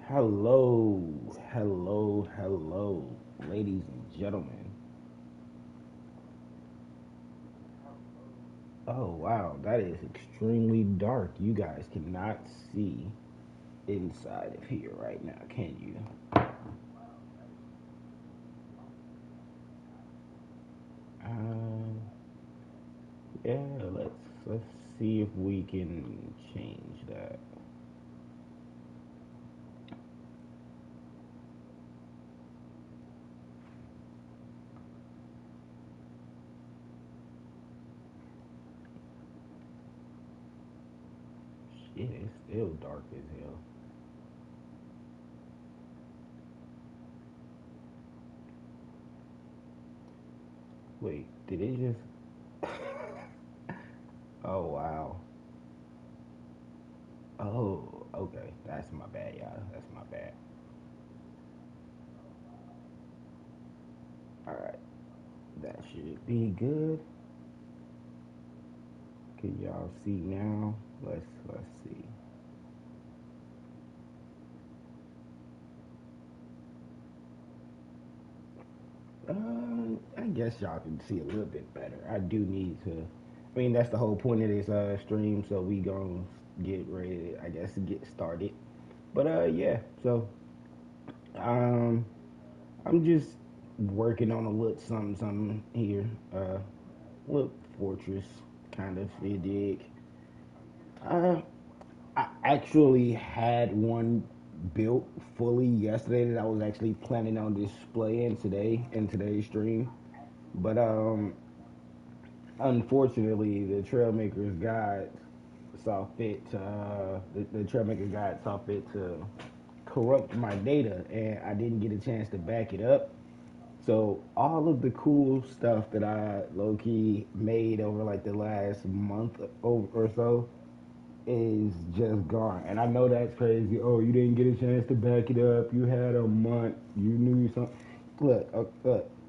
Hello, hello, ladies and gentlemen. Oh wow, that is extremely dark. You guys cannot see inside of here right now, can you? Um, yeah, let's see if we can change that. Shit, it's still dark as hell. Wait, did it just? Oh wow. Oh, okay. That's my bad, y'all. That's my bad. All right, that should be good. Can y'all see now? Let's see. I guess y'all can see a little bit better. I do need to. I mean, that's the whole point of this stream. So we gonna get ready. I guess to get started. But yeah. So um, I'm just working on a little something here. Little fortress kind of. You dig? Uh, I actually had one built fully yesterday that I was actually planning on displaying today in today's stream. But unfortunately, the Trailmakers guide saw fit to the Trailmaker guide saw fit to corrupt my data, and I didn't get a chance to back it up. So all of the cool stuff that I low key made over like the last month or so is just gone. And I know that's crazy. Oh, you didn't get a chance to back it up. You had a month. You knew something. Look.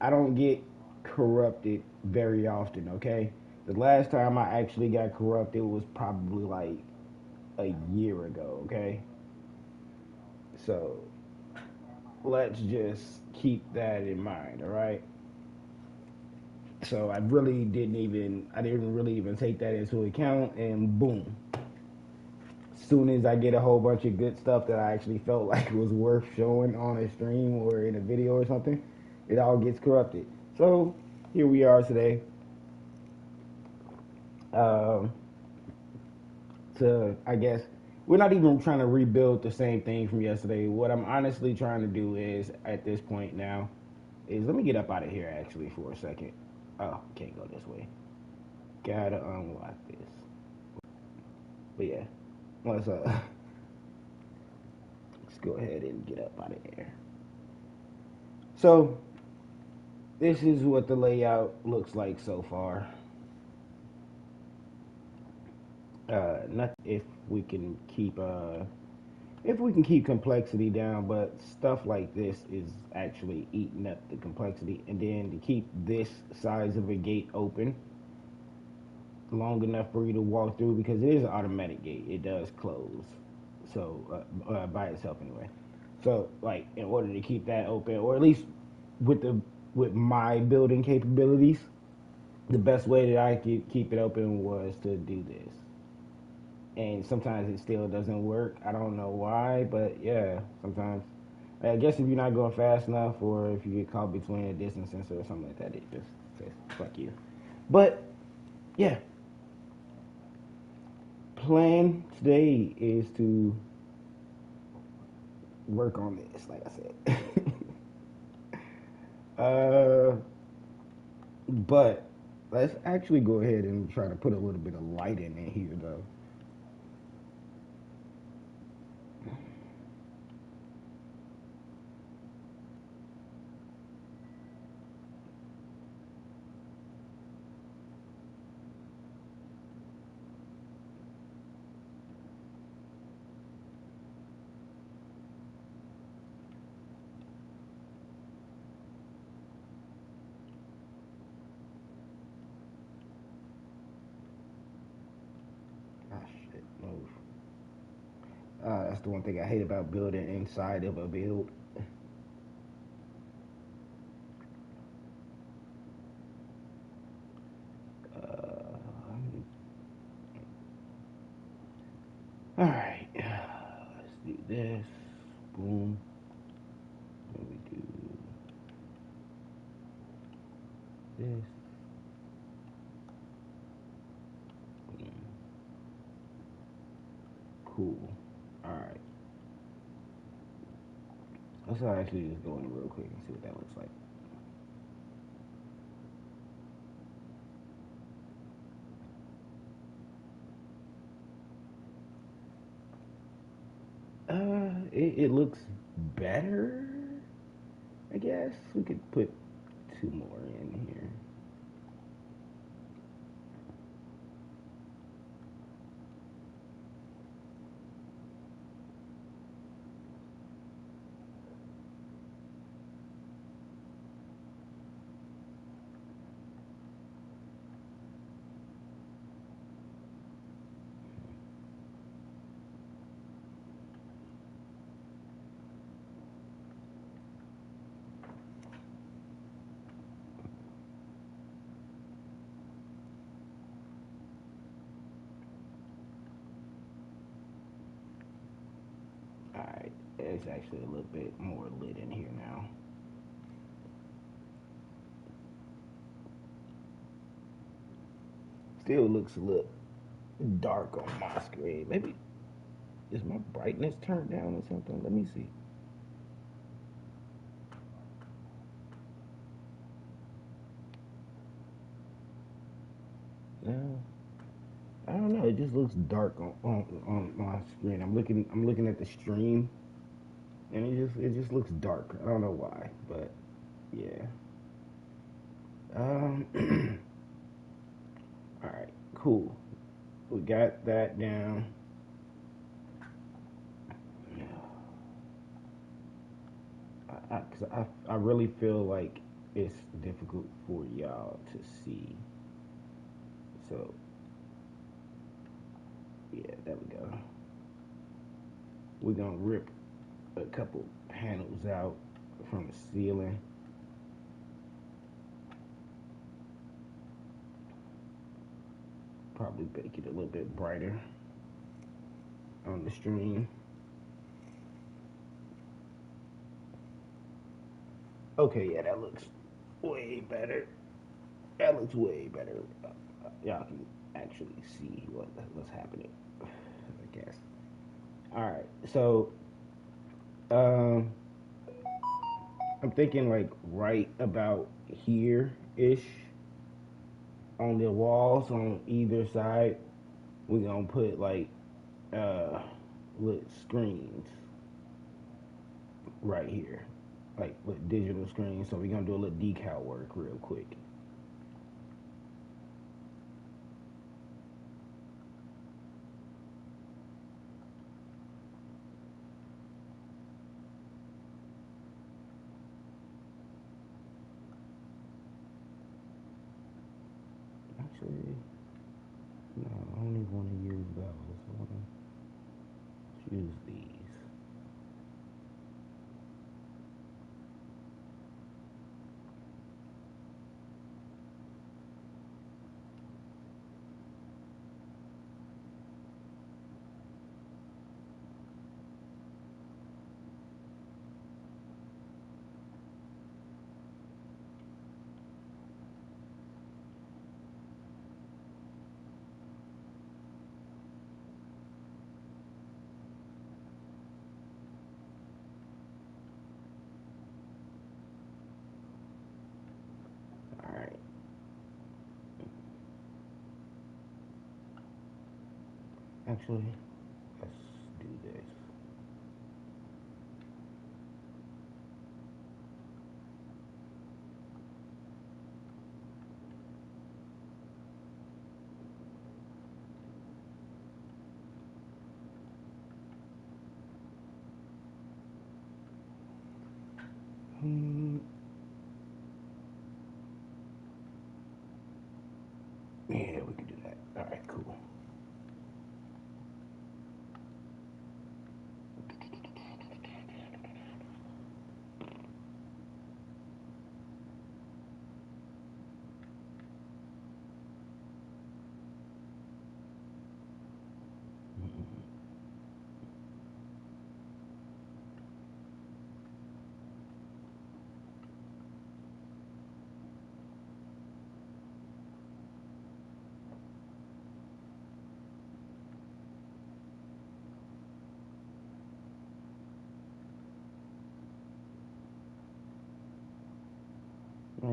I don't get corrupted very often. Okay. The last time I actually got corrupted was probably like a year ago. Okay. So let's just keep that in mind. All right. So I didn't really even take that into account, and boom, soon as I get a whole bunch of good stuff that I actually felt like was worth showing on a stream or in a video or something, it all gets corrupted. So here we are today. Um, to I guess we're not even trying to rebuild the same thing from yesterday. What I'm honestly trying to do is at this point now is let me get up out of here actually for a second. Oh, can't go this way. Gotta unlock this. But yeah, let's let's go ahead and get up out of here. So this is what the layout looks like so far. Not if we can keep complexity down, but stuff like this is actually eating up the complexity. And then to keep this size of a gate open long enough for you to walk through, because it is an automatic gate, it does close. So by itself anyway. So like in order to keep that open, or at least with the with my building capabilities, the best way that I could keep it open was to do this. And sometimes it still doesn't work. I don't know why, but yeah, sometimes. I guess if you're not going fast enough, or if you get caught between a distance sensor or something like that, it just says fuck you. But yeah, plan today is to work on this, like I said. uh, but let's actually go ahead and try to put a little bit of light in it here, though. That's the one thing I hate about building inside of a build. Uh, all right, let's do this. Boom. Then we do this. Boom. Cool. All right. Let's actually just go in real quick and see what that looks like. It looks better. I guess we could put two more in here. All right, it's actually a little bit more lit in here now. Still looks a little dark on my screen. Maybe is my brightness turned down or something? Let me see. No, I don't know. It just looks dark on my screen. I'm looking at the stream, and it just looks dark. I don't know why, but yeah. Um. All right. Cool. We got that down. I really feel like it's difficult for y'all to see. So yeah, there we go. We're gonna rip a couple panels out from the ceiling. Probably make it a little bit brighter on the stream. Okay, yeah, that looks way better. That looks way better. Y'all can actually see what's happening, I guess. All right, so um, I'm thinking like right about here ish on the walls on either side. We're gonna put like uh, with screens right here, like with digital screens. So we're gonna do a little decal work real quick. Actually, no, I don't even want to use those. I want to use these. All right. Actually, let's do this. Hmm. Yeah, we can do that. All right, cool.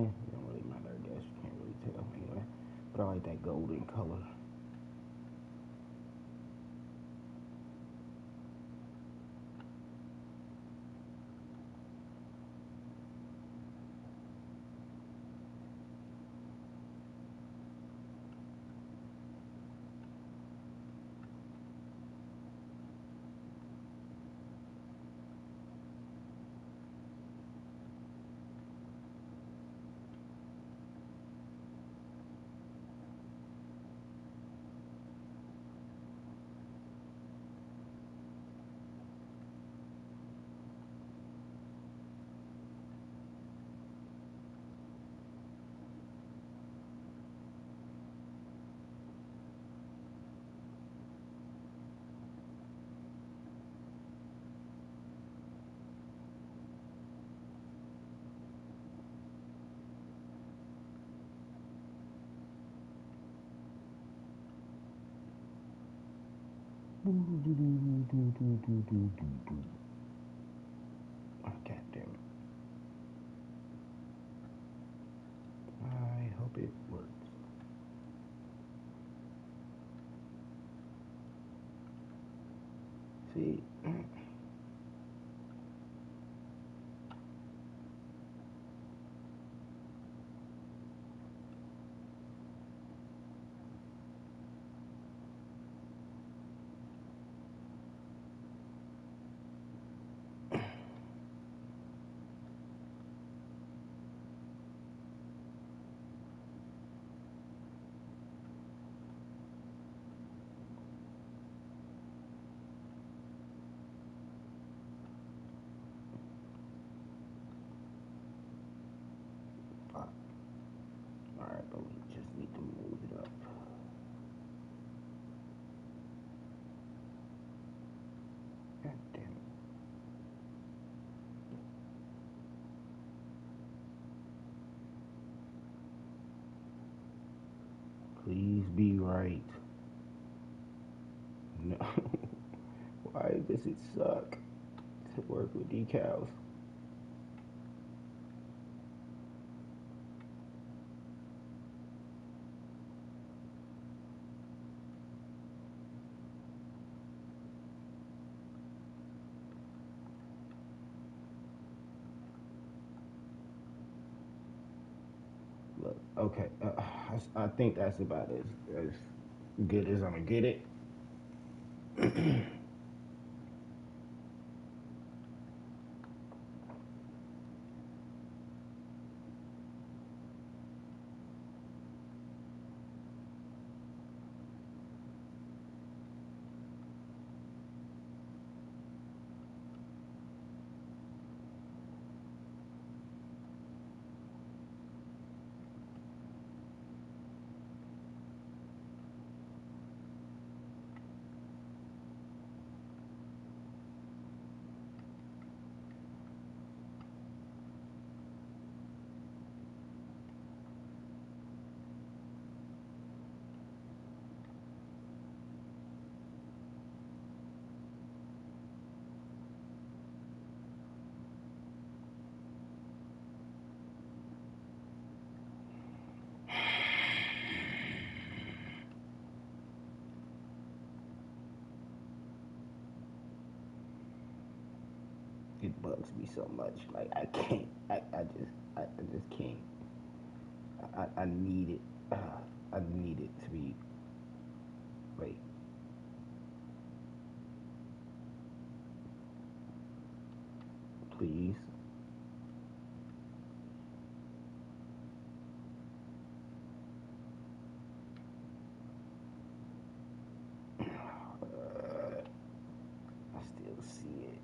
it don't really matter. I guess you can't really tell anyway. But I like that golden color. Oh, God damn it. I hope it works. See, fuck. Alright, but we just need to move it up. God damn it. Please be right. No. Why does it suck to work with decals? Look, okay, I think that's about as good as I'm gonna get it. It bugs me so much. Like I can't. I just can't. I need it. I need it to be. Wait, please. I still see it.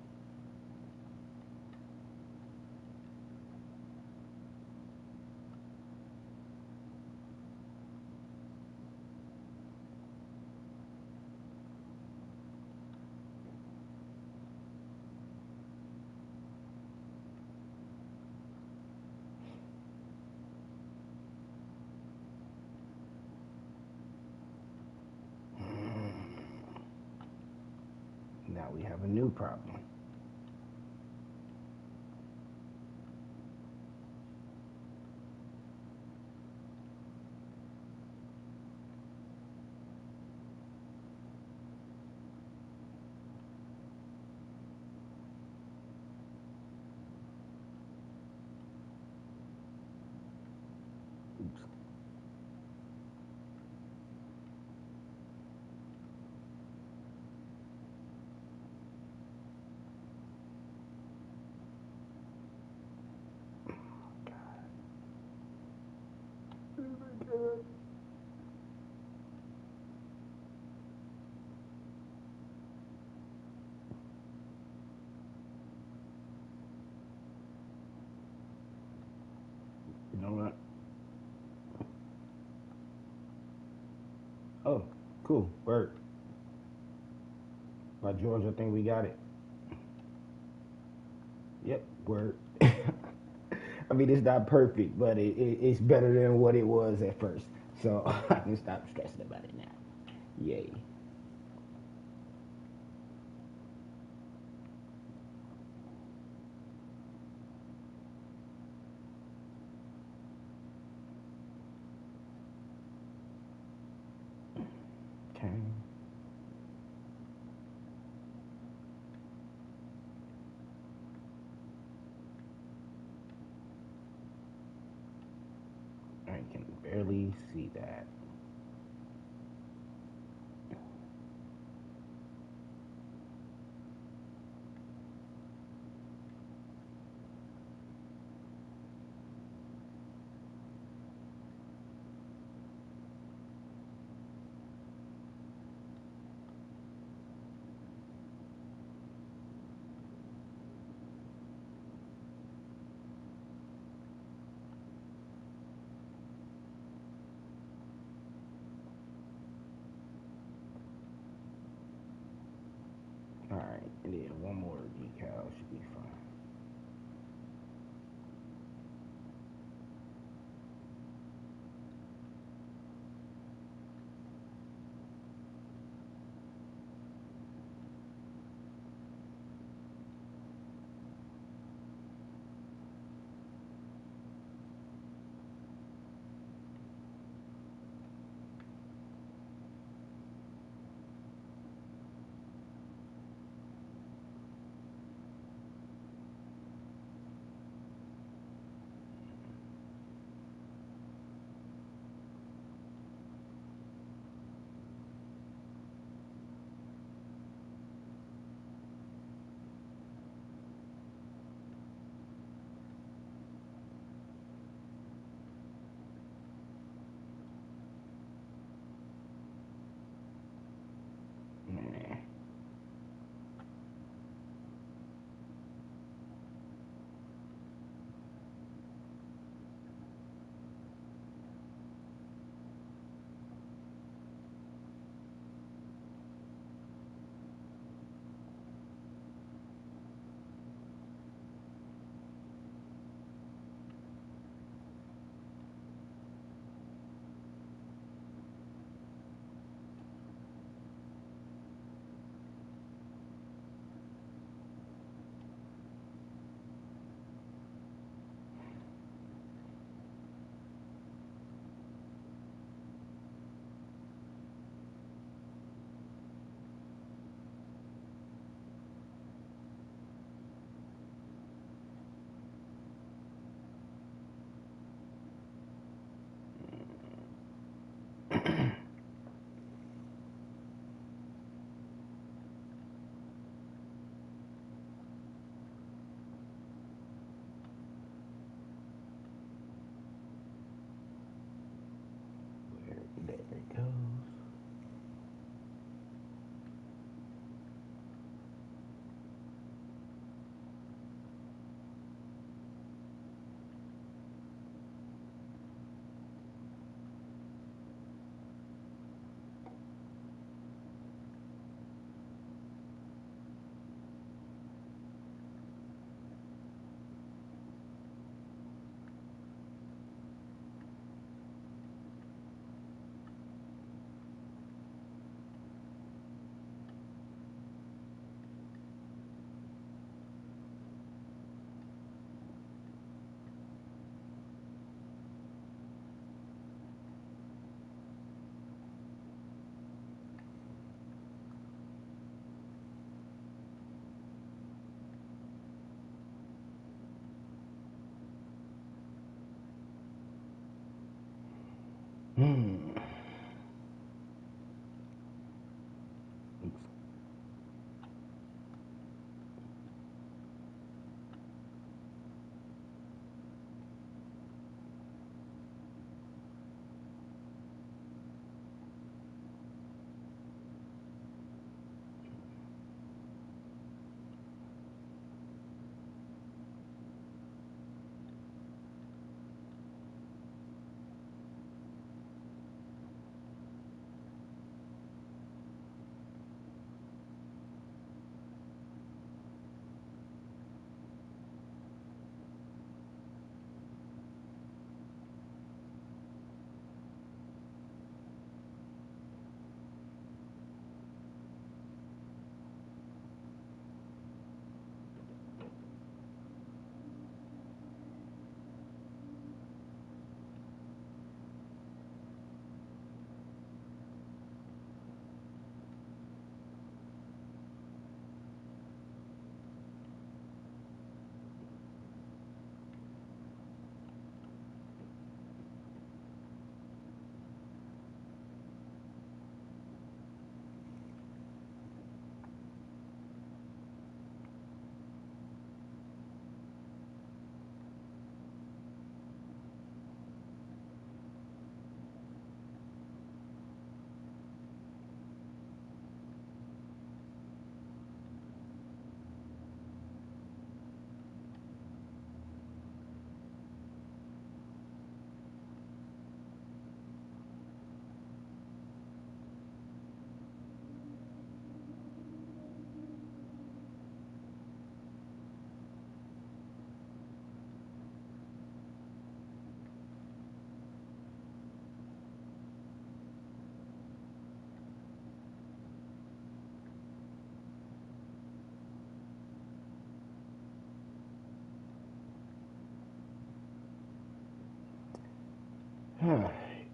Now we have a new problem. cool. Word. By George, I think we got it. Yep. Word. I mean, it's not perfect, but it's better than what it was at first. So I can stop stressing about it now. Yay. Okay. I can barely see that. All right, and then one more decal should be fine.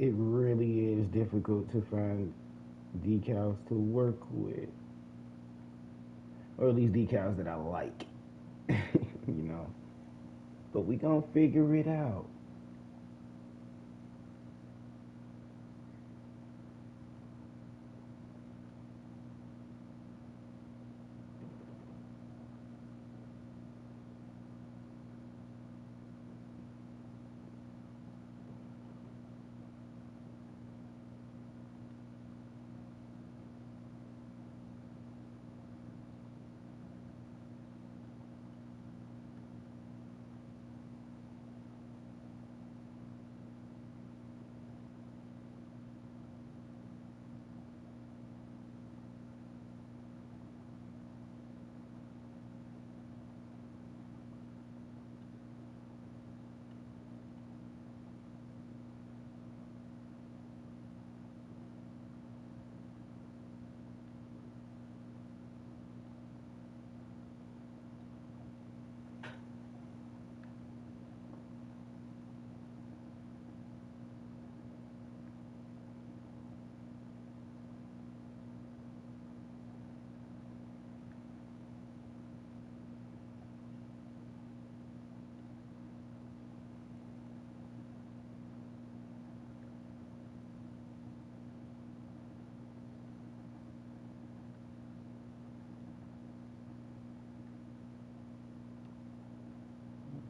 it really is difficult to find decals to work with, or at least decals that I like, you know. But we gonna figure it out.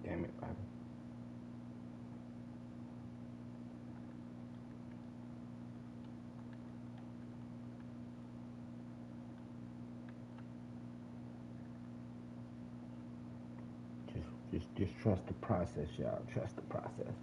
Damn it, Bobby. Just trust the process, y'all. Trust the process.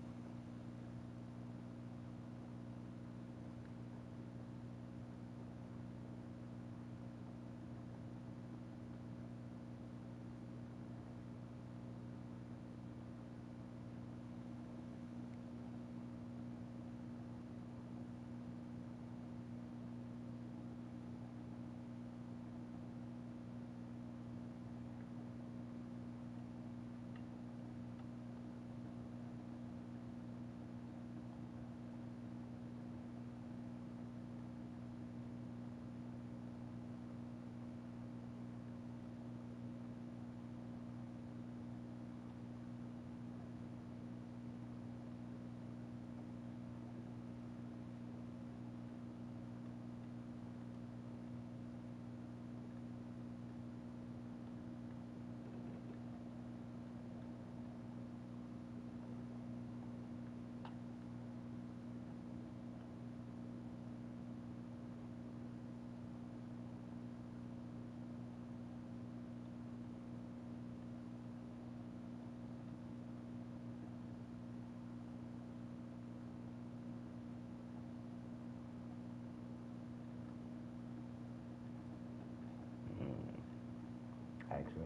Actually.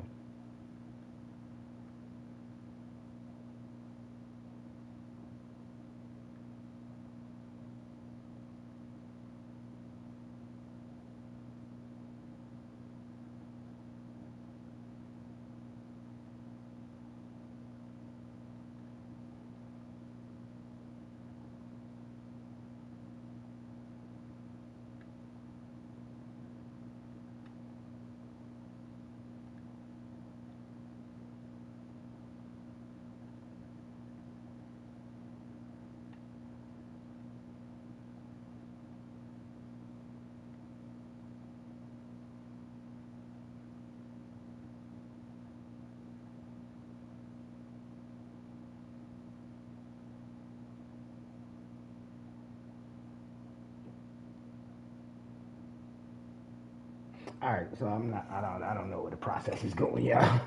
All right, so I'm not. I don't know where the process is going, y'all.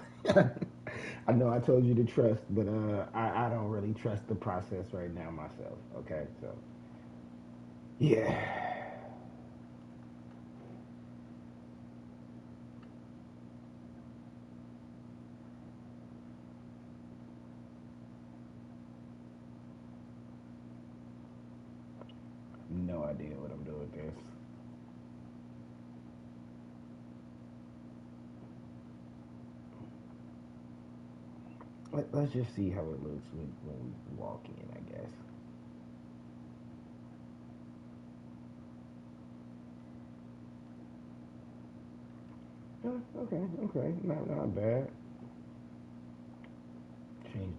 I know I told you to trust, but I don't really trust the process right now myself. Okay, so yeah, no idea what I'm doing with this. Let's just see how it looks when we walk in, I guess. Okay, not bad. Change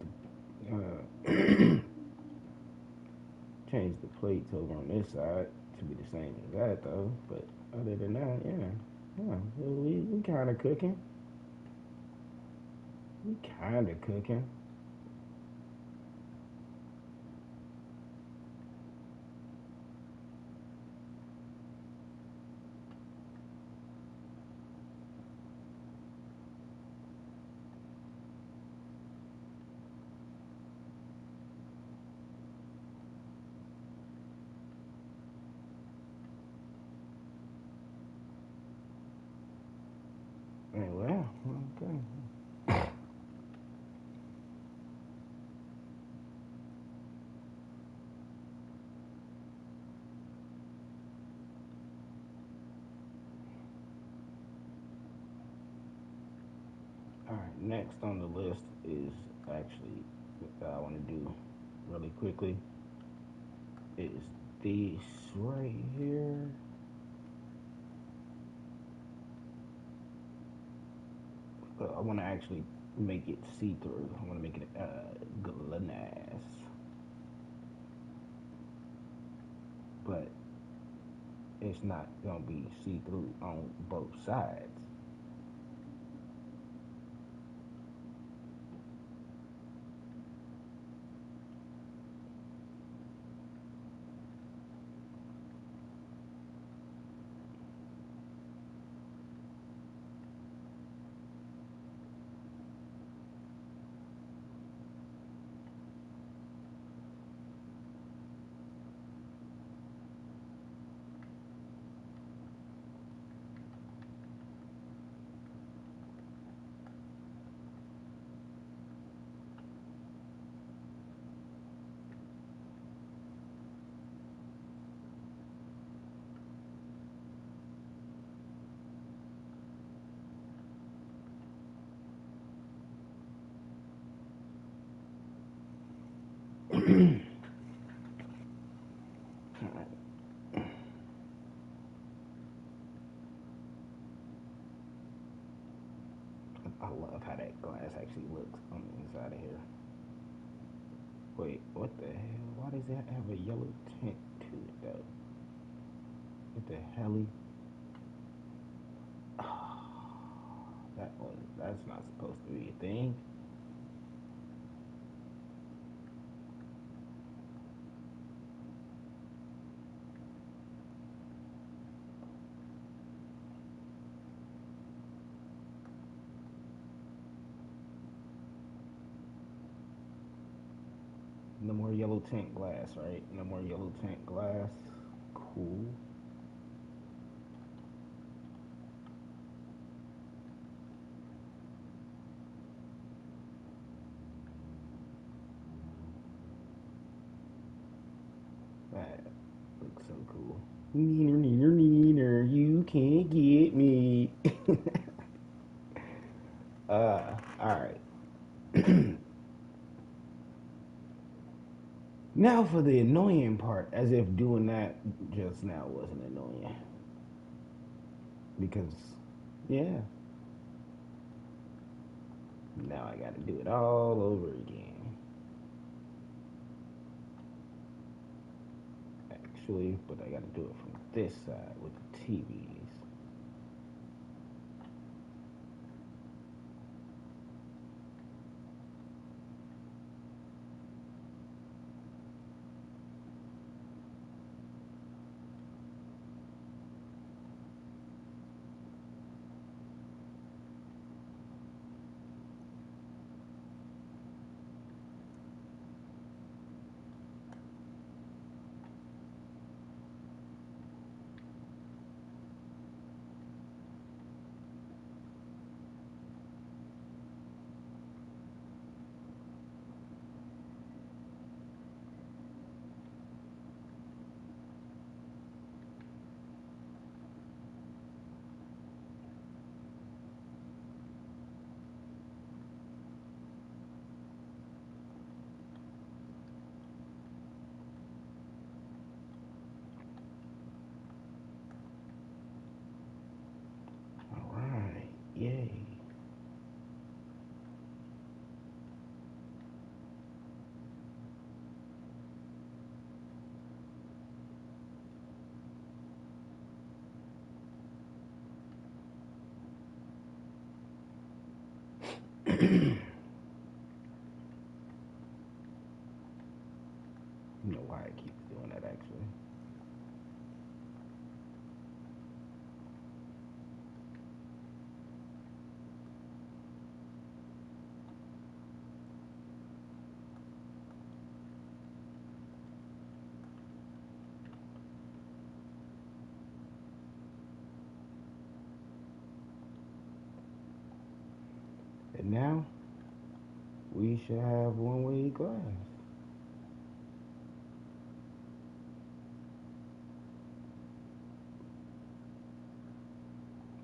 change the plates over on this side to be the same as that though. But other than that, yeah, we kind of cooking. We kind of cooking. Well, okay. All right. Next on the list is actually what I want to do really quickly is this right here. I want to actually make it see through. I want to make it glass, but it's not gonna be see through on both sides. I love how that glass actually looks on the inside of here. Wait, what the hell? Why does that have a yellow tint to it though? What the hell? That's not supposed to be a thing. No more yellow tint glass, right? No more yellow tint glass. Cool. That looks so cool. Neener, neener, neener, you can't get me. Alright. Now for the annoying part, as if doing that just now wasn't annoying. Because, yeah, now I gotta do it all over again. Actually, but I gotta do it from this side with the TVs. Yay. You know why it keeps doing that actually. And now we should have one-way glass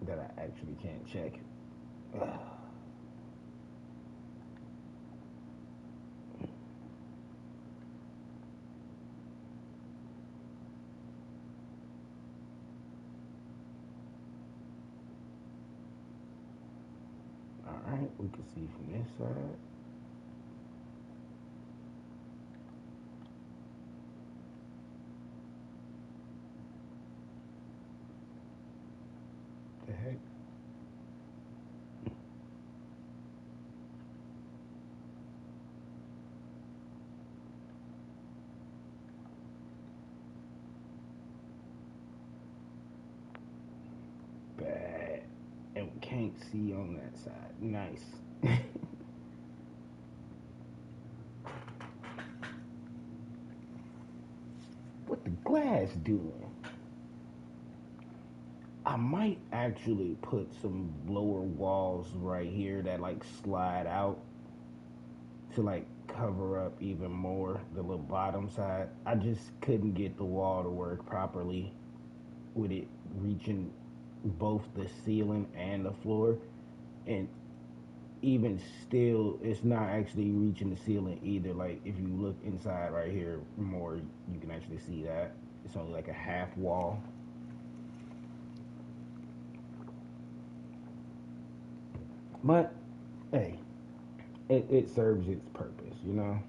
that I actually can't check. Alright, we can see from this side. The heck? Bad. And we can't see on that side. Nice. What the glass doing? I might actually put some lower walls right here that like slide out to like cover up even more the little bottom side. I just couldn't get the wall to work properly with it reaching both the ceiling and the floor. And even still, it's not actually reaching the ceiling either. Like if you look inside right here more, you can actually see that it's only like a half wall. But hey, it serves its purpose, you know.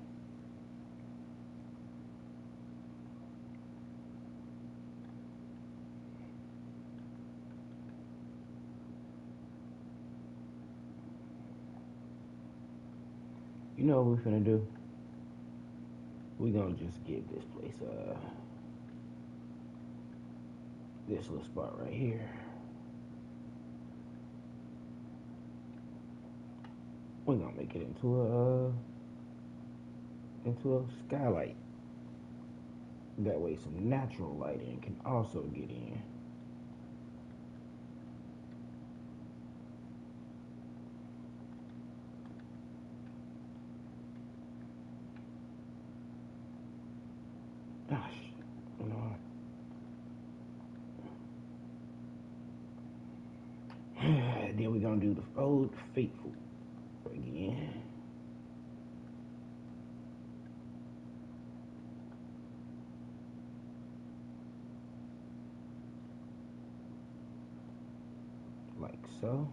You know what we're finna do? We're gonna just give this place this little spot right here. We're gonna make it into a skylight. That way, some natural lighting can also get in. Gosh, you know what? Then we're gonna do the old faithful again. Like so.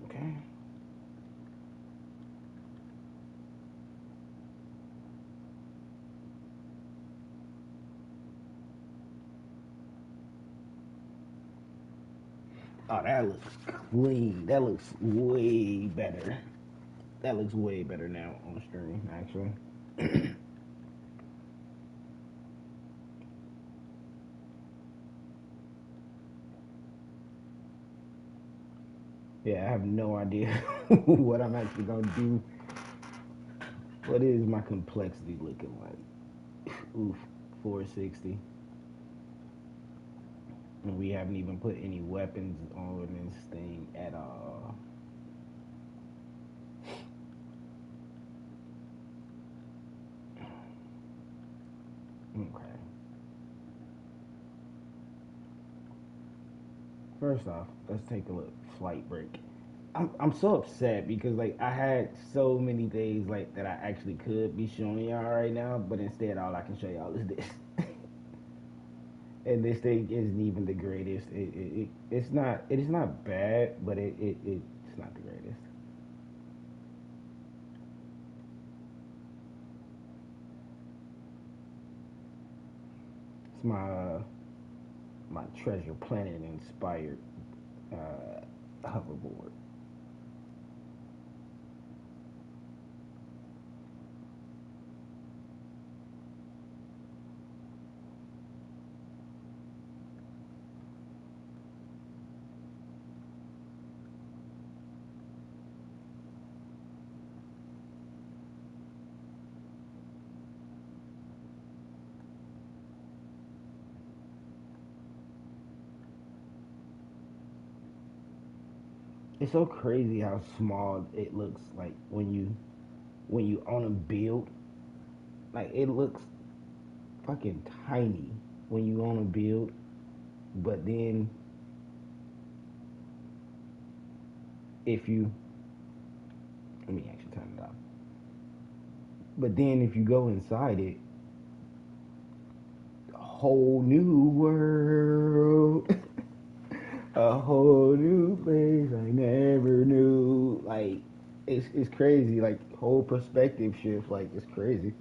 Okay. Oh, that looks clean. That looks way better. That looks way better now on stream, actually. Yeah, I have no idea what I'm actually gonna do. What is my complexity looking like? Oof, 460. And we haven't even put any weapons on this thing at all. Okay. First off, let's take a look. Flight break. I'm so upset because like I had so many things like that I actually could be showing y'all right now, but instead all I can show y'all is this. And this thing isn't even the greatest. It's not. It is not bad, but it's not the greatest. It's my Treasure Planet inspired hoverboard. It's so crazy how small it looks like when you on a build. Like it looks fucking tiny when you on a build, but then if you let me actually turn it off. But then if you go inside it, a whole new world, a whole new place I never knew. Like it's crazy. Like whole perspective shift. Like it's crazy.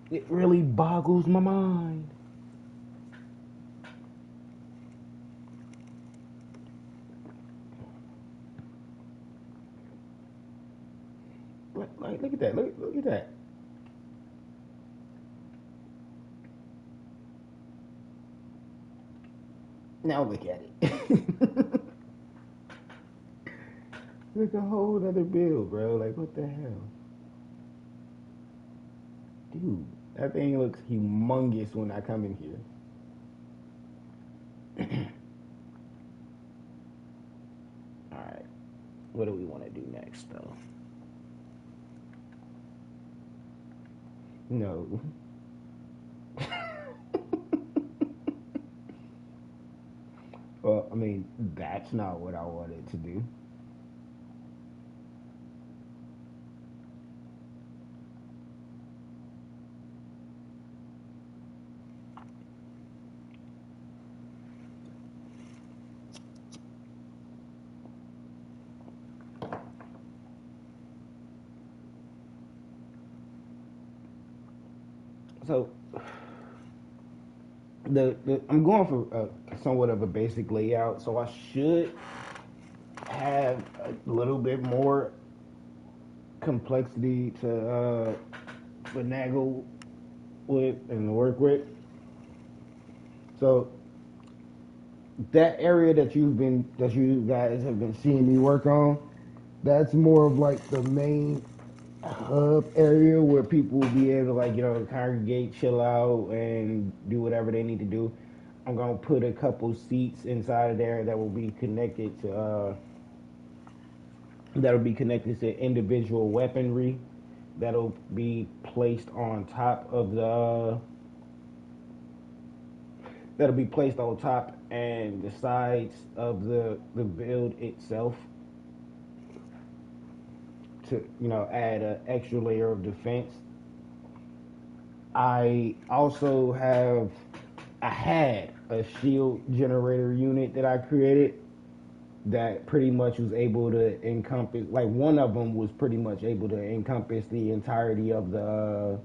It really boggles my mind. Like look at that. Look at that. Now look at it. Look a whole other bill, bro. Like what the hell, dude? That thing looks humongous when I come in here. All right, what do we want to do next, though? No. Well, I mean, that's not what I wanted to do. So, the I'm going for somewhat of a basic layout, so I should have a little bit more complexity to finagle with and work with. So that area that you guys have been seeing me work on, that's more of like the main hub area where people will be able to like congregate, chill out, and do whatever they need to do. I'm gonna put a couple seats inside of there that will be connected to individual weaponry that'll be placed on top of the that'll be placed on top and the sides of the build itself to add an extra layer of defense. I also have I had a shield generator unit that I created that pretty much was able to encompass, like one of them was pretty much able to encompass the entirety of the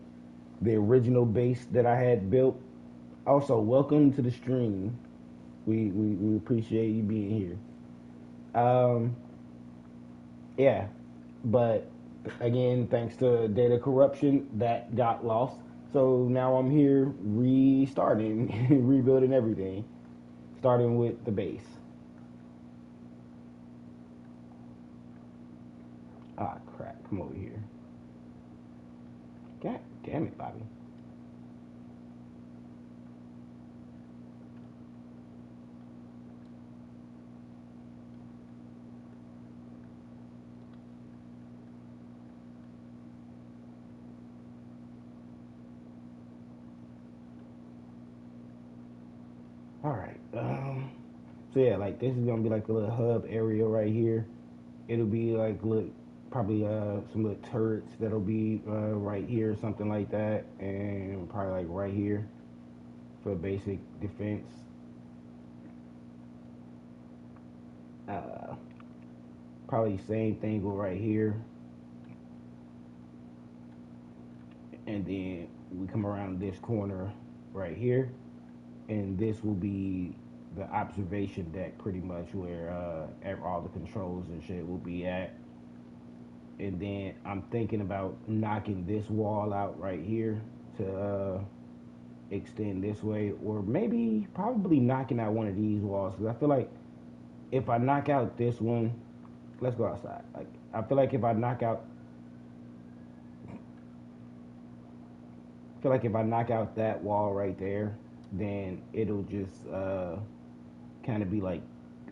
original base that I had built. Also, welcome to the stream. We appreciate you being here. Yeah, but again, thanks to data corruption, that got lost. So now I'm here restarting, rebuilding everything, starting with the base. Ah, crap. Come over here. God damn it, Bobby. All right. So yeah, like this is gonna be like a little hub area right here. It'll be like look probably some little turrets that'll be right here or something like that, and probably like right here for basic defense. Uh, Probably same thing go right here, and then we come around this corner right here, and this will be the observation deck pretty much where all the controls and shit will be at. And then I'm thinking about knocking this wall out right here to extend this way, or maybe probably knocking out one of these walls because I feel like if I knock out this one, let's go outside. Like I feel like if I knock out, feel like if I knock out that wall right there, then it'll just kind of be like,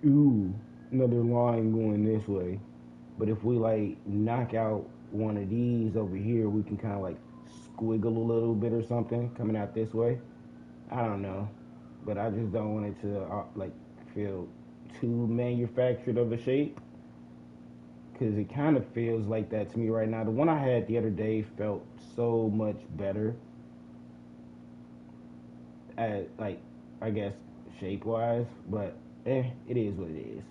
ooh, another line going this way. But if we like knock out one of these over here, we can kind of like squiggle a little bit or something coming out this way. I don't know, but I just don't want it to like feel too manufactured of a shape because it kind of feels like that to me right now. The one I had the other day felt so much better at like I guess shape wise, but it is what it is.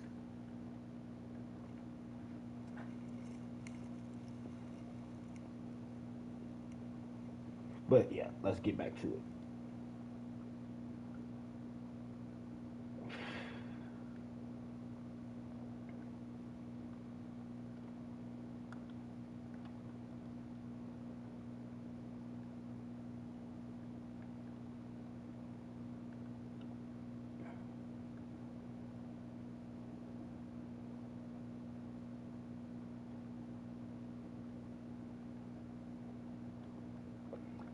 But yeah, let's get back to it.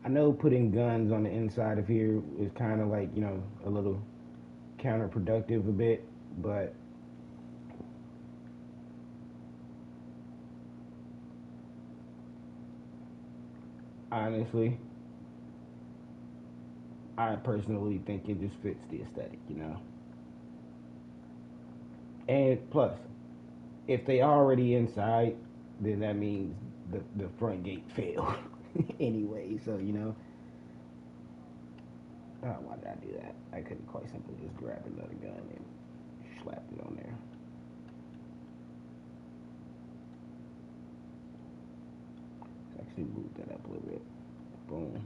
I know putting guns on the inside of here is kind of like a little counterproductive a bit, but honestly, I personally think it just fits the aesthetic. And plus, if they already inside, then that means the front gate failed anyway. So why did I do that? I could quite simply just grab another gun and slap it on there. Let's actually move that up a little bit. Boom.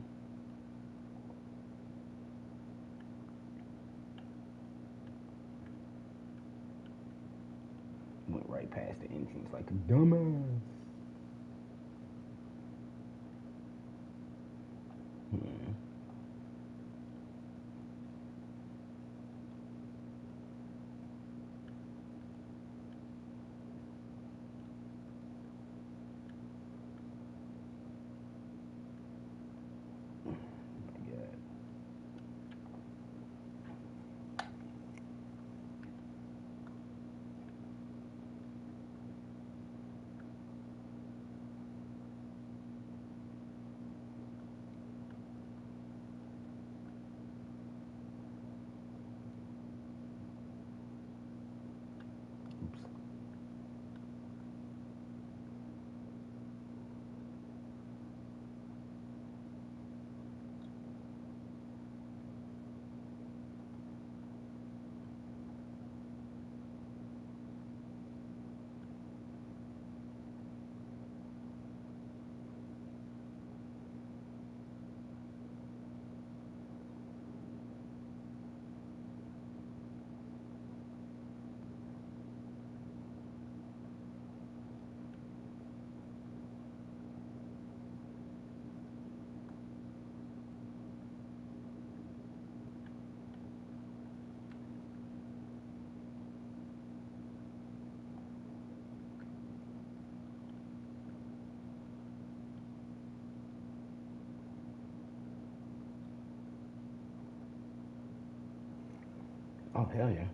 Went right past the entrance like a dumbass. Hmm. Yeah. Oops. Oh hell yeah.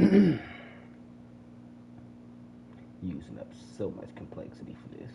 Using up so much complexity for this.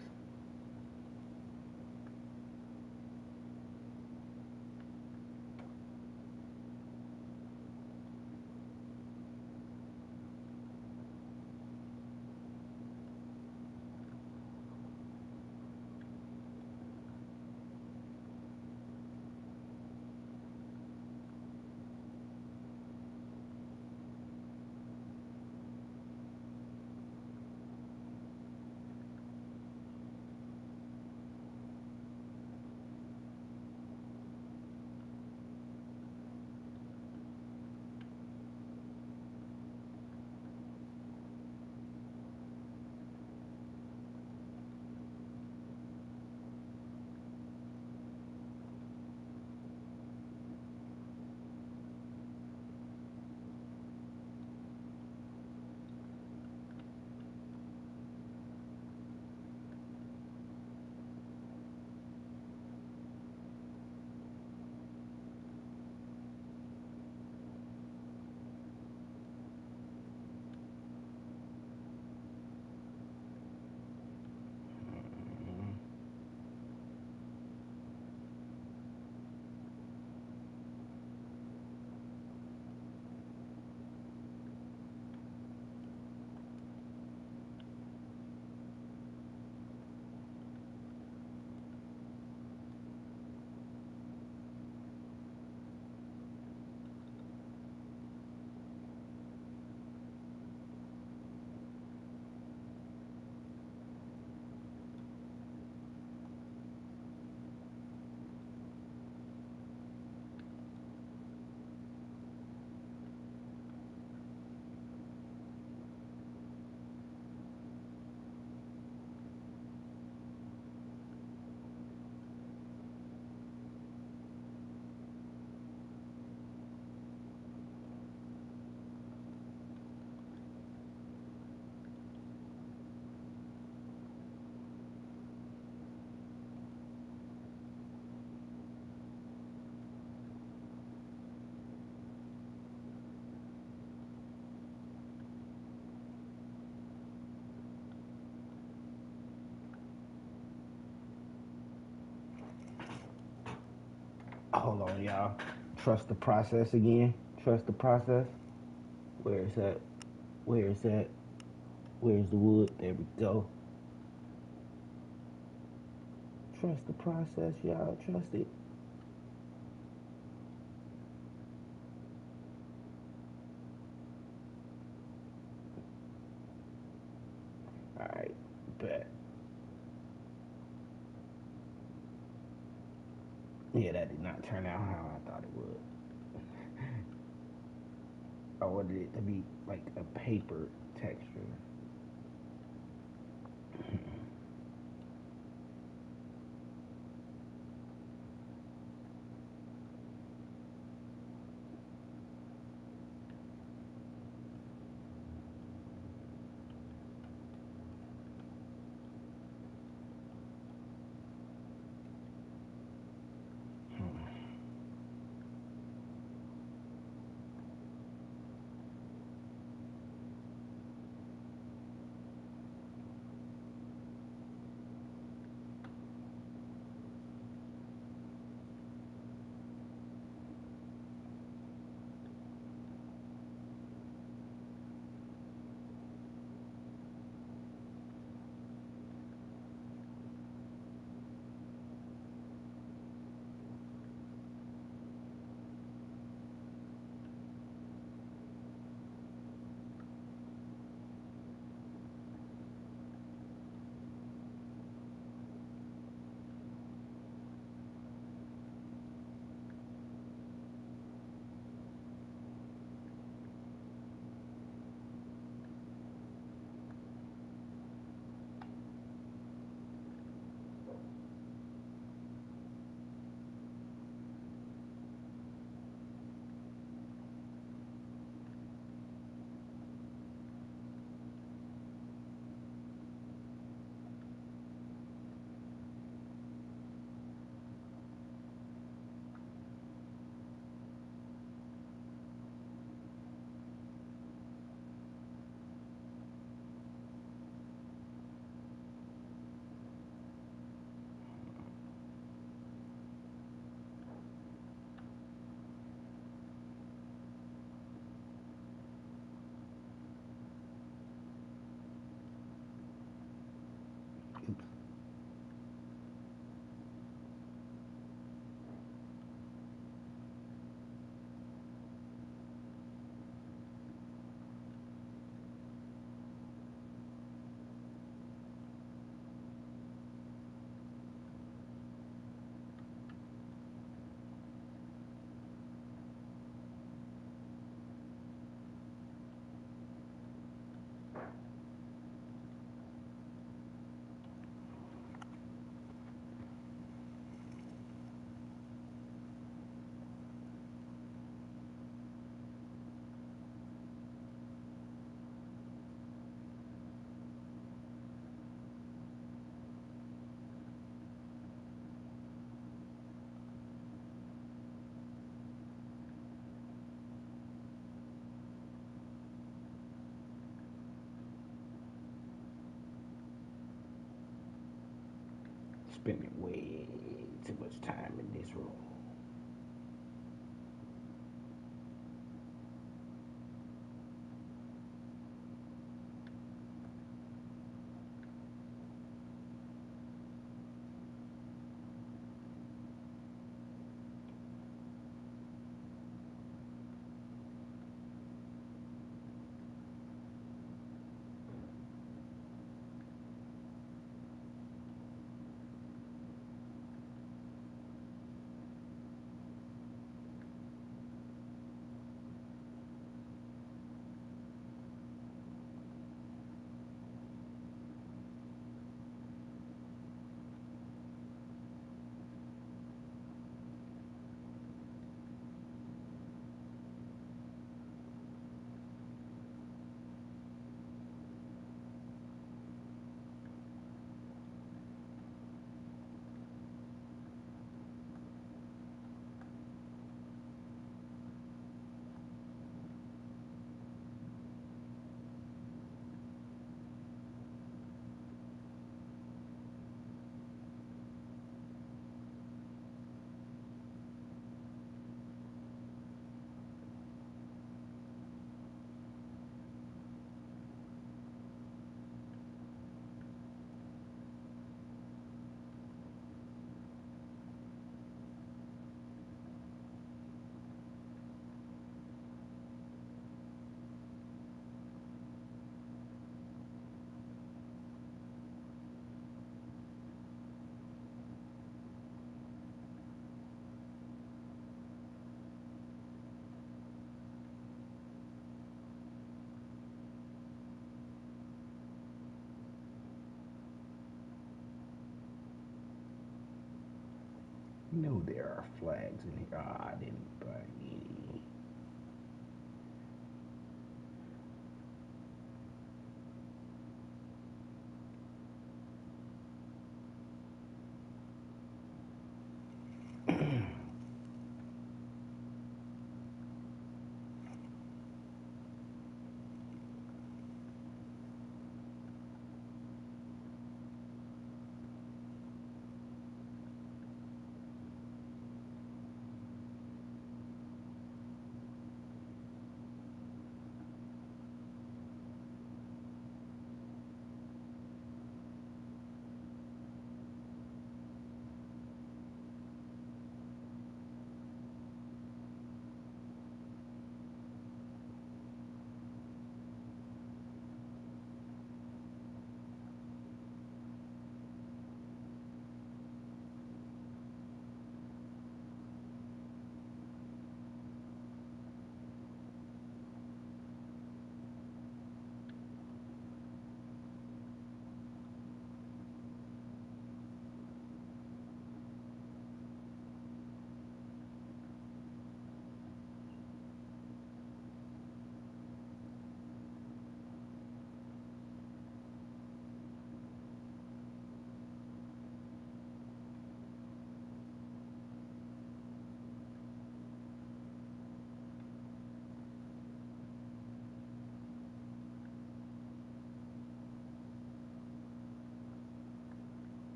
Hold on, y'all. Trust the process again. Trust the process. Where is that? Where is that? Where's the wood? There we go. Trust the process, y'all. Trust it. All right, bet. Yeah, that did not turn out how I thought it would. I wanted it to be like a paper texture. much time in this room. You know there are flags in here. Ah, I didn't buy any.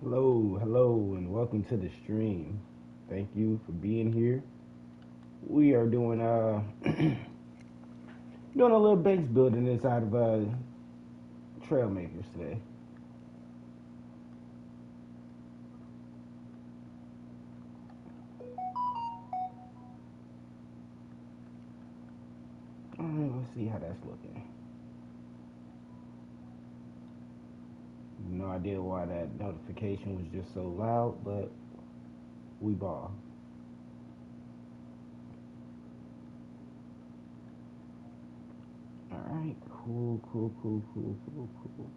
Hello, hello, and welcome to the stream. Thank you for being here. We are doing doing a little base building inside of Trailmakers today. All right, let's see how that's looking. No idea why that notification was just so loud, but we ball. All right, cool, cool, cool, cool, cool, cool.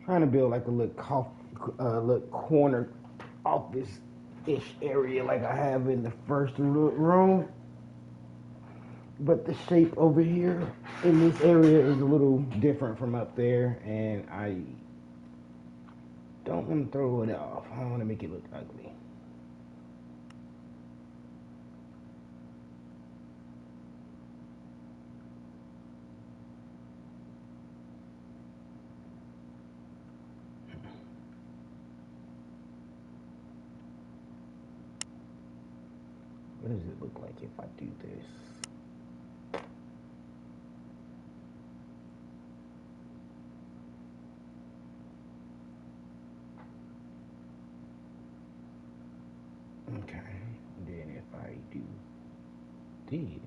Trying to build like a little corner office ish area like I have in the first room. But the shape over here in this area is a little different from up there, and I don't want to throw it off. I don't want to make it look ugly. What does it look like if I do this? Okay, then if I do this,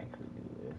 actually do this.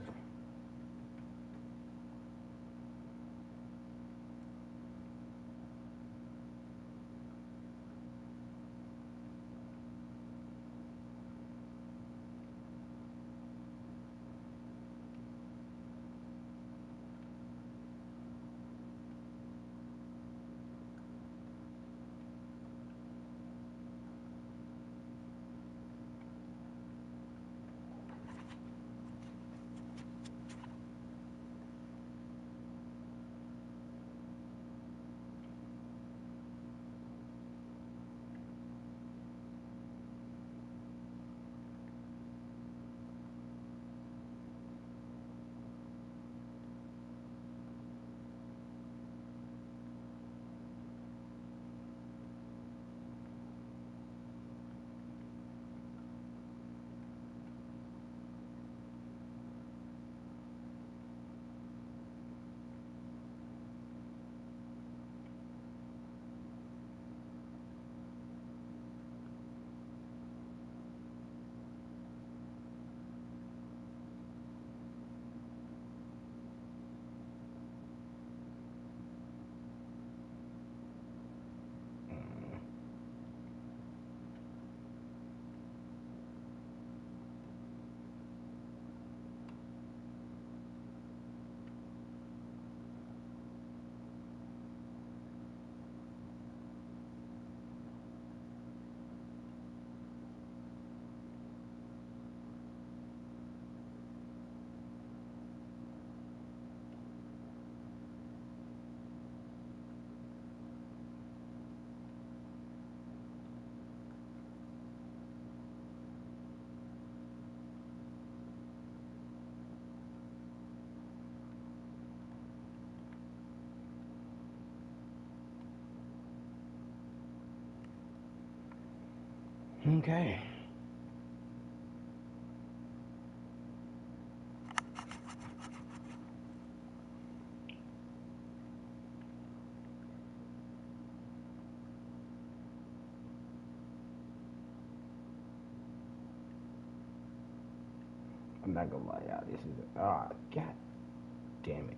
Okay. I'm not gonna lie, y'all. This is god damn it.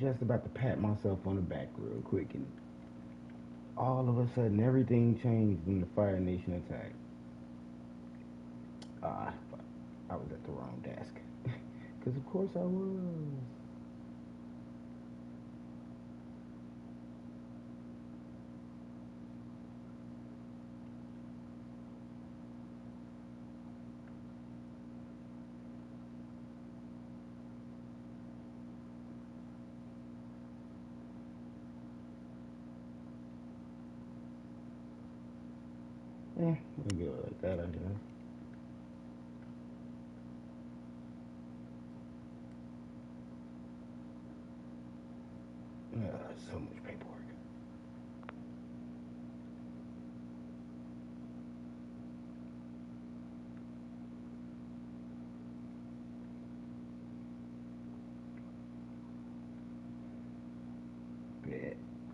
just about to pat myself on the back real quick, and all of a sudden everything changed in the Fire Nation attack. Ah, I was at the wrong desk. Because of course I was. We'll go like that, I guess. So much paperwork.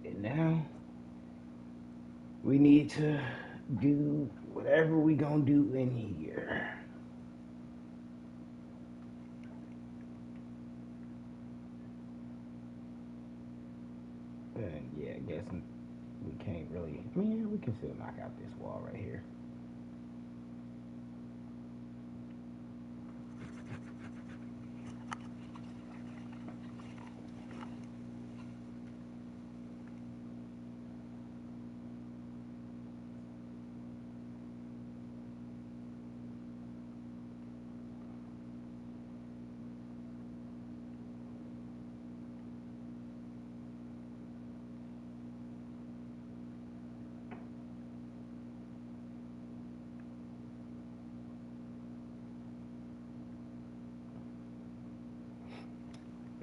And now we need to do whatever we gonna do in here. And yeah, I guess we can't really. I mean, yeah, we can still knock out this wall right here.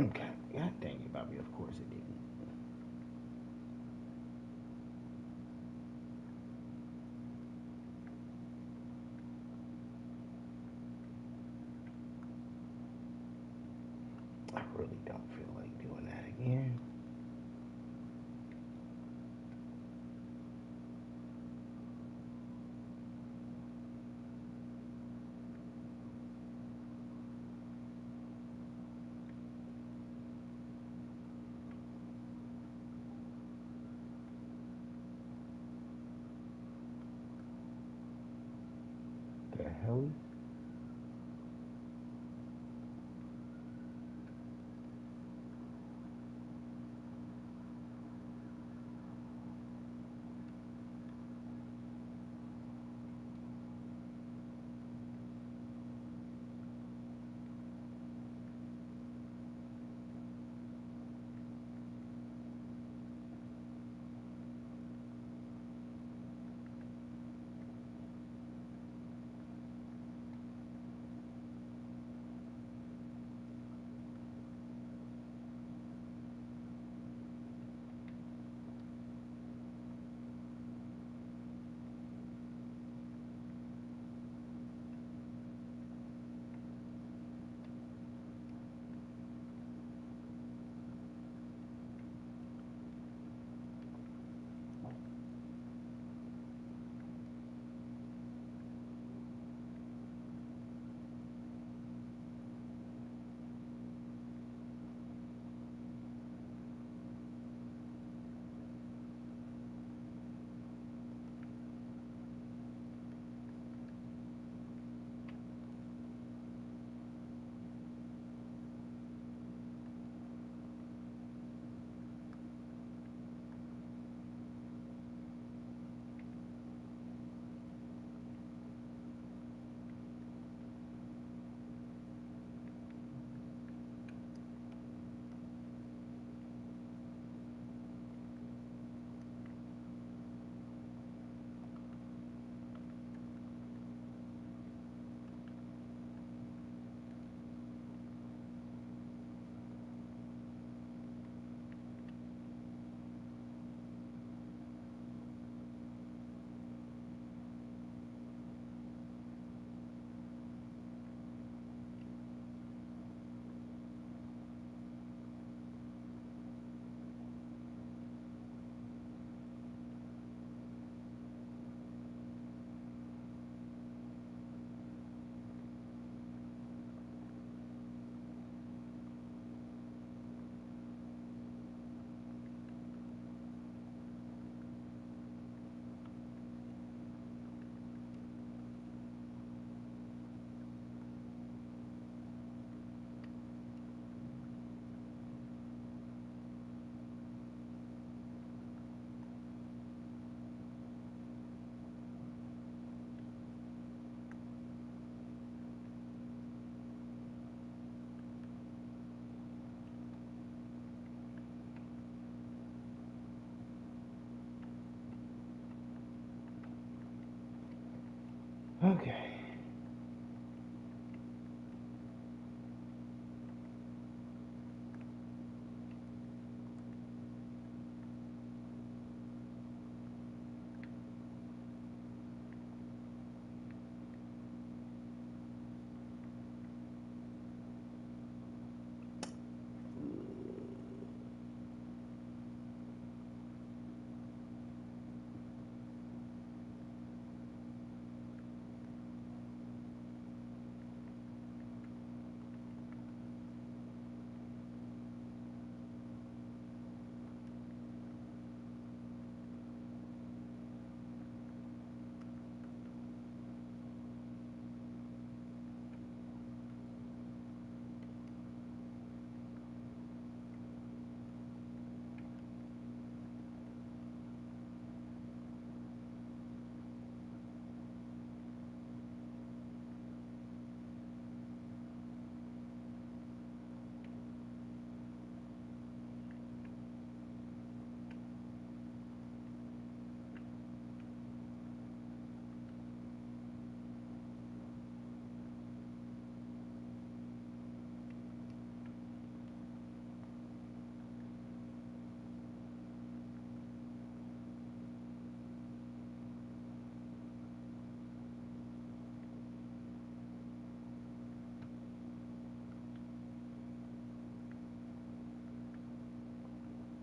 Okay. God dang it, Bobby. Of course it didn't. I really don't feel like doing that again. The hell?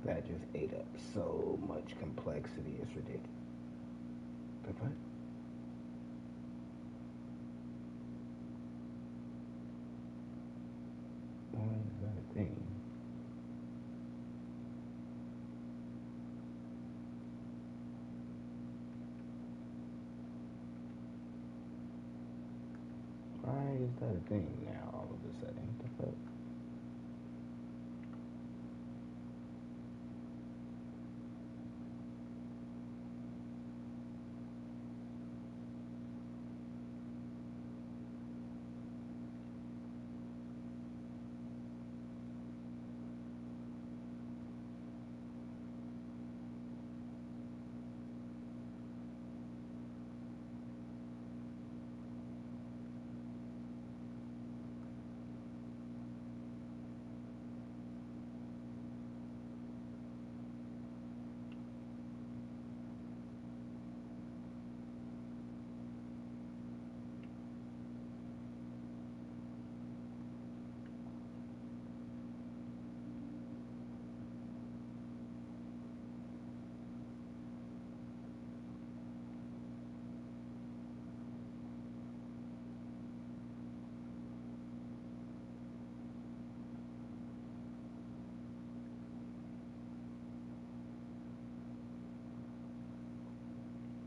That just ate up so much complexity. It's ridiculous. The fuck? Why is that a thing? Why is that a thing now all of a sudden? What the fuck?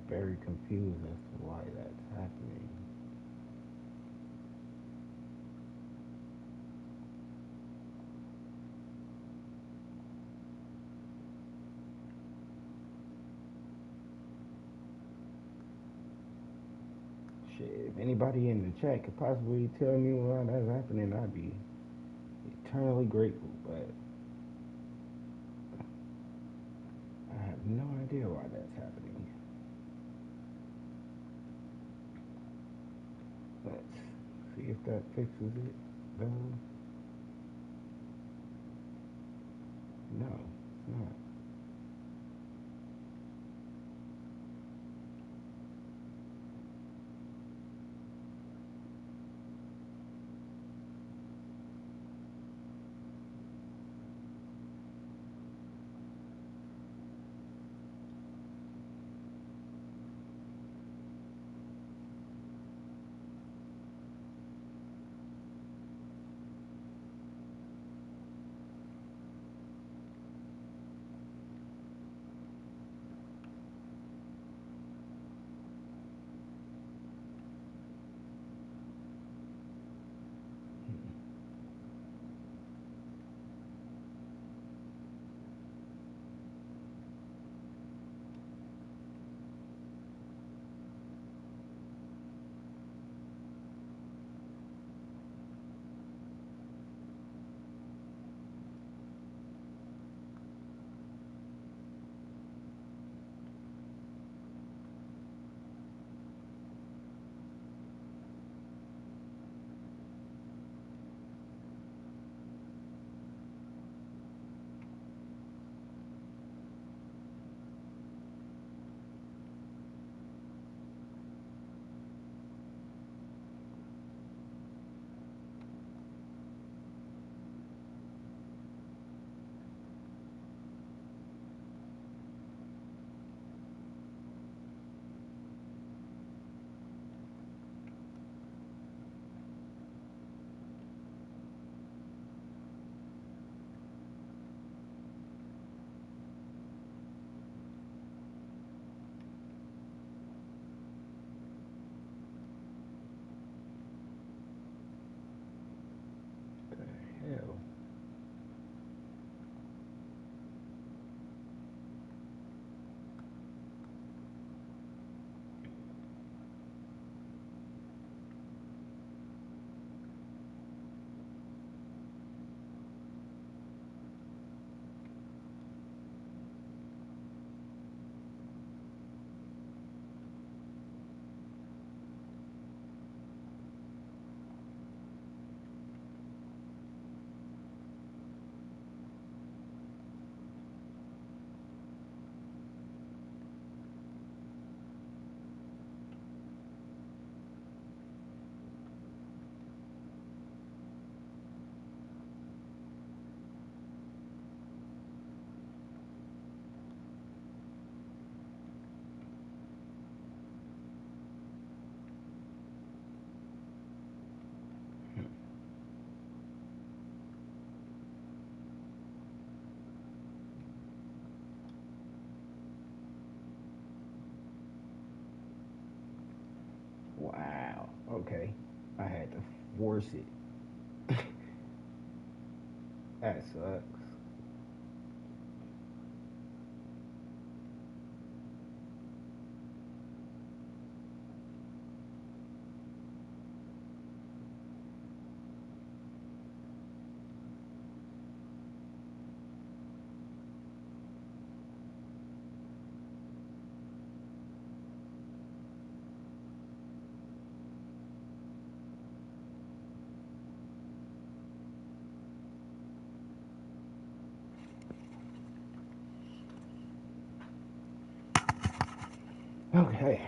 Very confused as to why that's happening. Shit, if anybody in the chat could possibly tell me why that's happening, I'd be eternally grateful. But I have no idea why that's happening. Let's see if that fixes it. Though, no, it's not. force it. That sucks. Okay.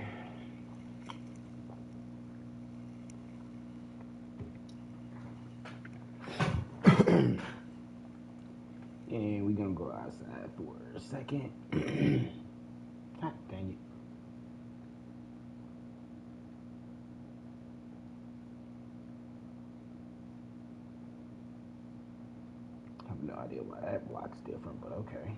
And we're gonna go outside for a second. God dang it. I have no idea why that block's different, but okay.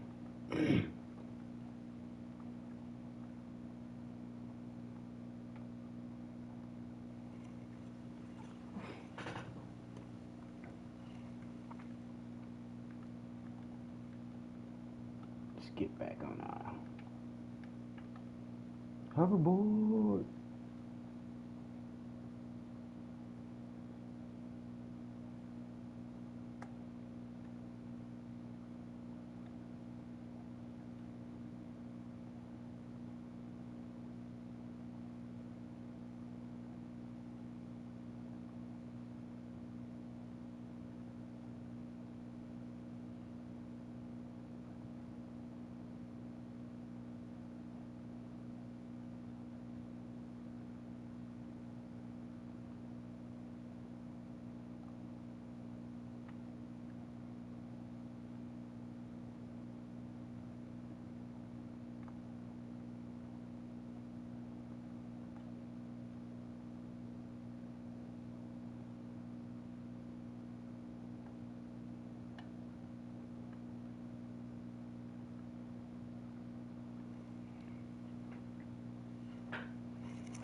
Let's get back on our hoverboard.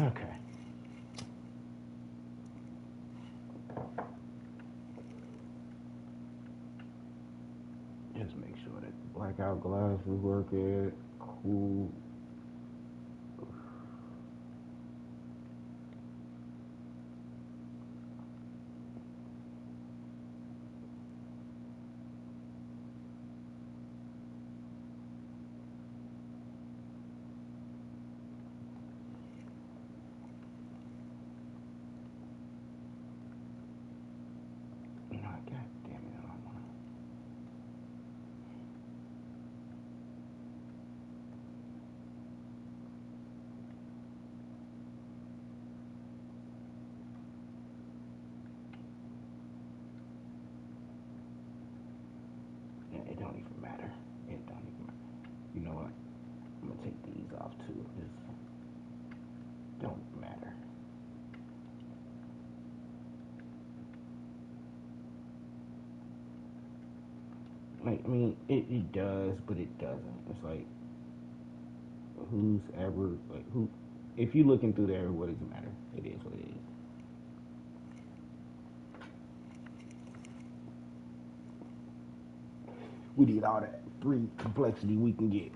Okay. Just make sure that the blackout glasses work good. Cool. God damn it, I don't wanna. Yeah, it don't even matter. It don't even matter. You know what? I'm gonna take these off too. It don't matter. Like, I mean, it does, but it doesn't. It's like, who's ever, like, who, if you looking through there, what does it matter? It is what it is. We need all that free complexity we can get.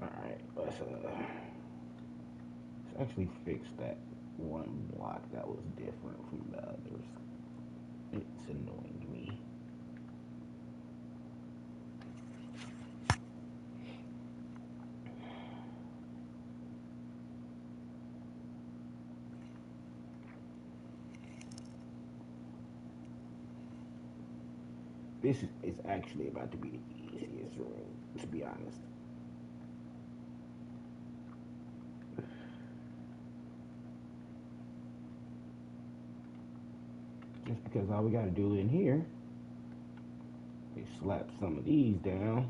Alright, let's actually fix that one block that was different from the others. It's annoying me. This is actually about to be the easiest room, to be honest. Just because all we gotta do in here slap some of these down.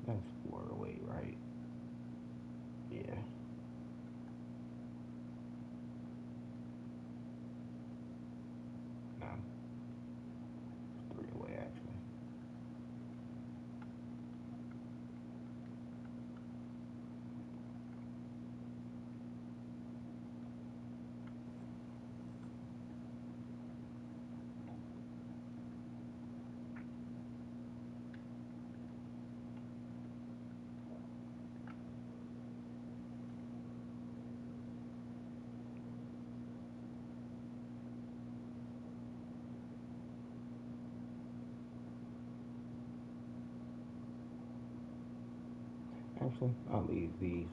That's 408, right? Yeah. No, 308 actually. Actually, I'll leave these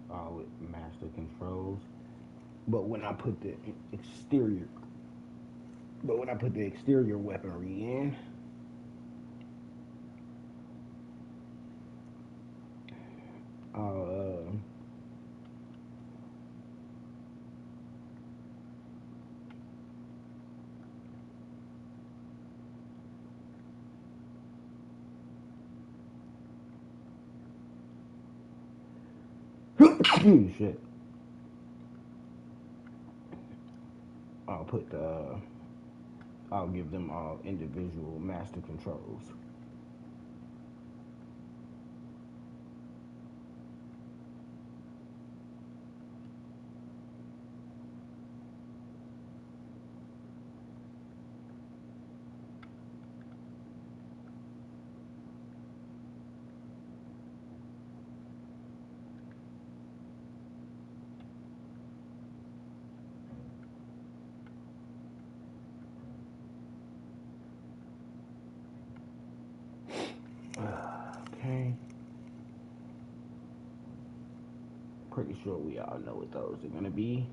all with master controls. But when I put the exterior, weaponry in, I'll shit. I'll put the I'll give them all individual master controls. Okay. Pretty sure we all know what those are gonna be.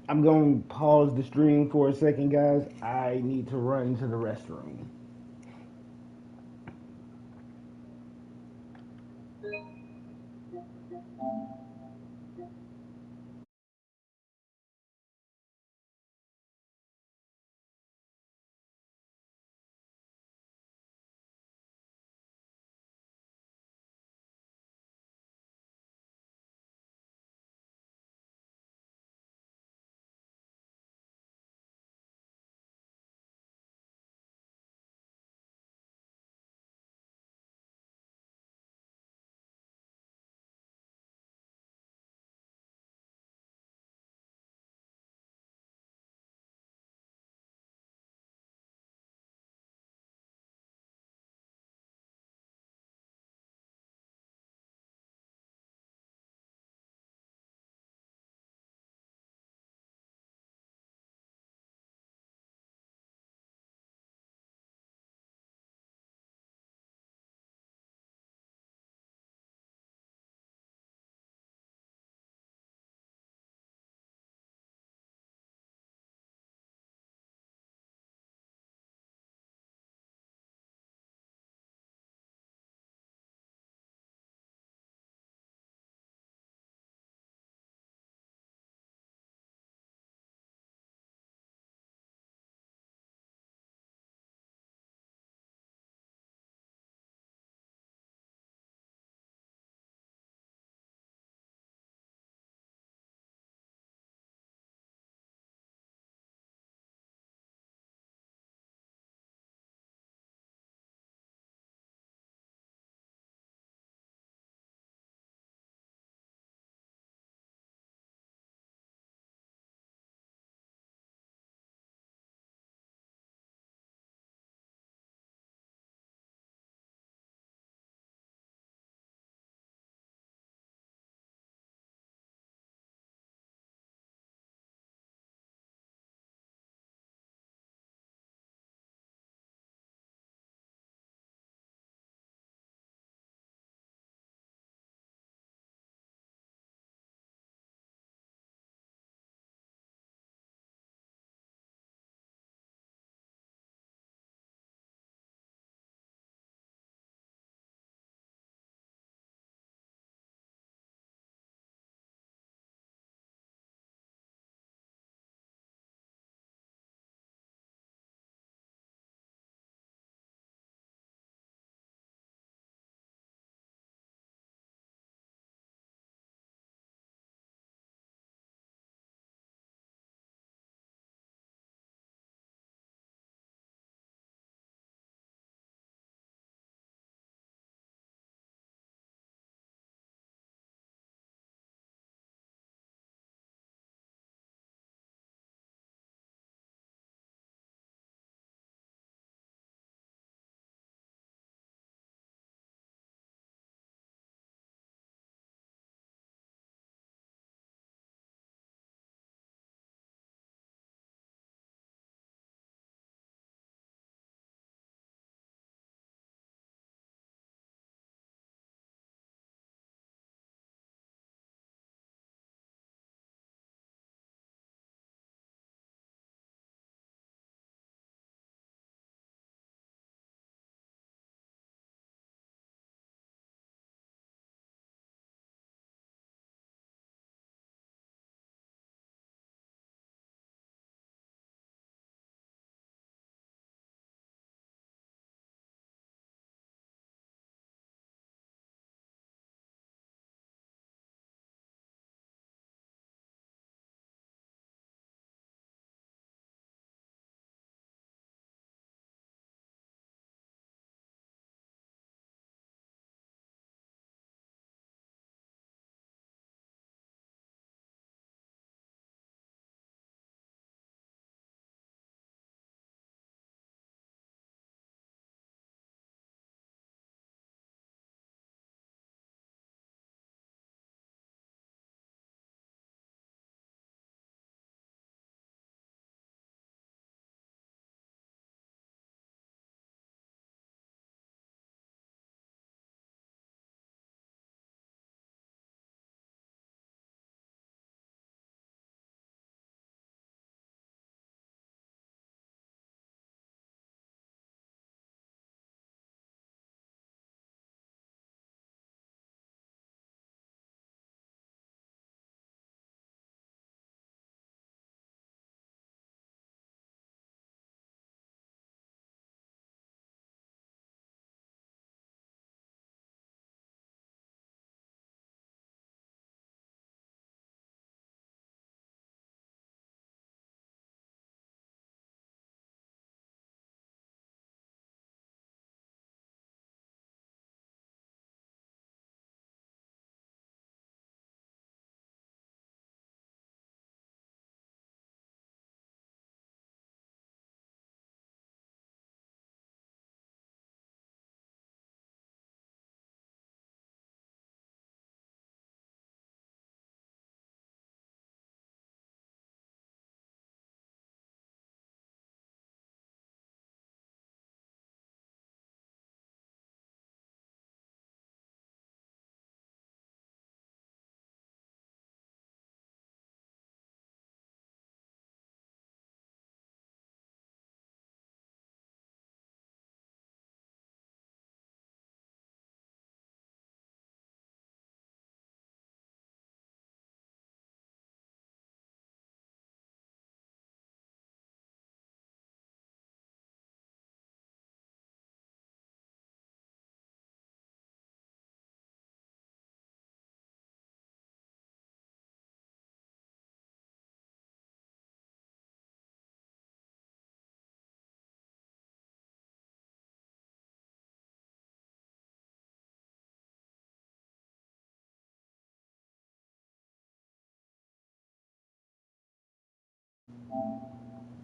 I'm going to pause the stream for a second, guys. I need to run to the restroom.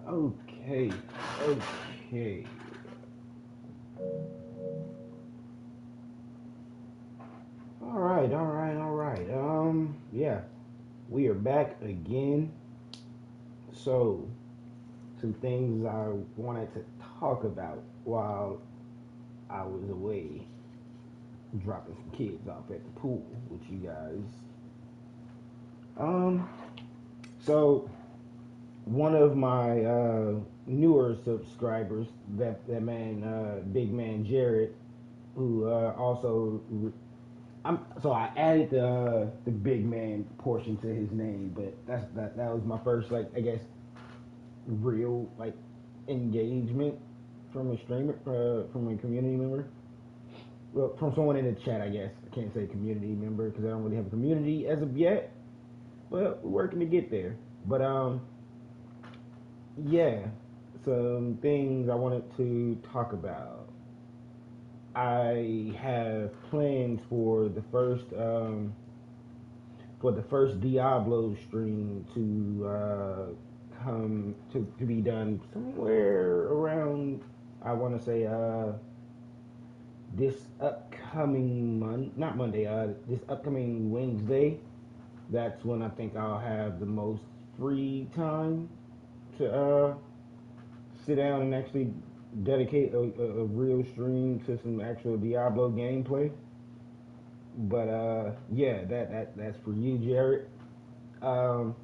Okay, okay. All right, all right, all right. Yeah, we are back again. So, some things I wanted to talk about while I was away dropping some kids off at the pool with you guys. Um, so one of my newer subscribers, that man, big man Jared, who also so I added the big man portion to his name, but that was my first, like, I guess, real, like, engagement from a streamer, from a community member. Well, from someone in the chat, I guess. I can't say community member because I don't really have a community as of yet, but we're working to get there. But yeah, some things I wanted to talk about. I have plans for the first Diablo stream to come to be done somewhere around, I want to say, this upcoming not Monday, this upcoming Wednesday. That's when I think I'll have the most free time to sit down and actually dedicate a real stream to some actual Diablo gameplay. But yeah, that's for you, Jared. Um,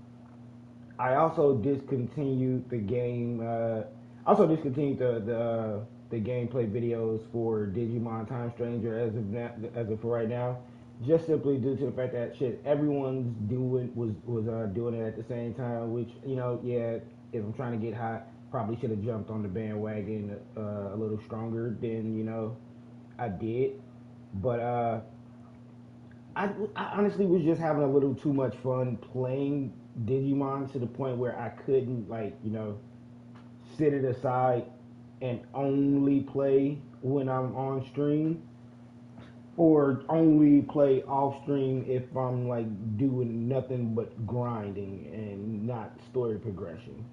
I also discontinued the game. Also discontinued the gameplay videos for Digimon Time Stranger as of for right now, just simply due to the fact that shit everyone's doing was doing it at the same time. Which, yeah, if I'm trying to get hot, probably should have jumped on the bandwagon a little stronger than I did. But I honestly was just having a little too much fun playing Digimon to the point where I couldn't, like, sit it aside and only play when I'm on stream, or only play off stream if I'm, like, doing nothing but grinding and not story progression.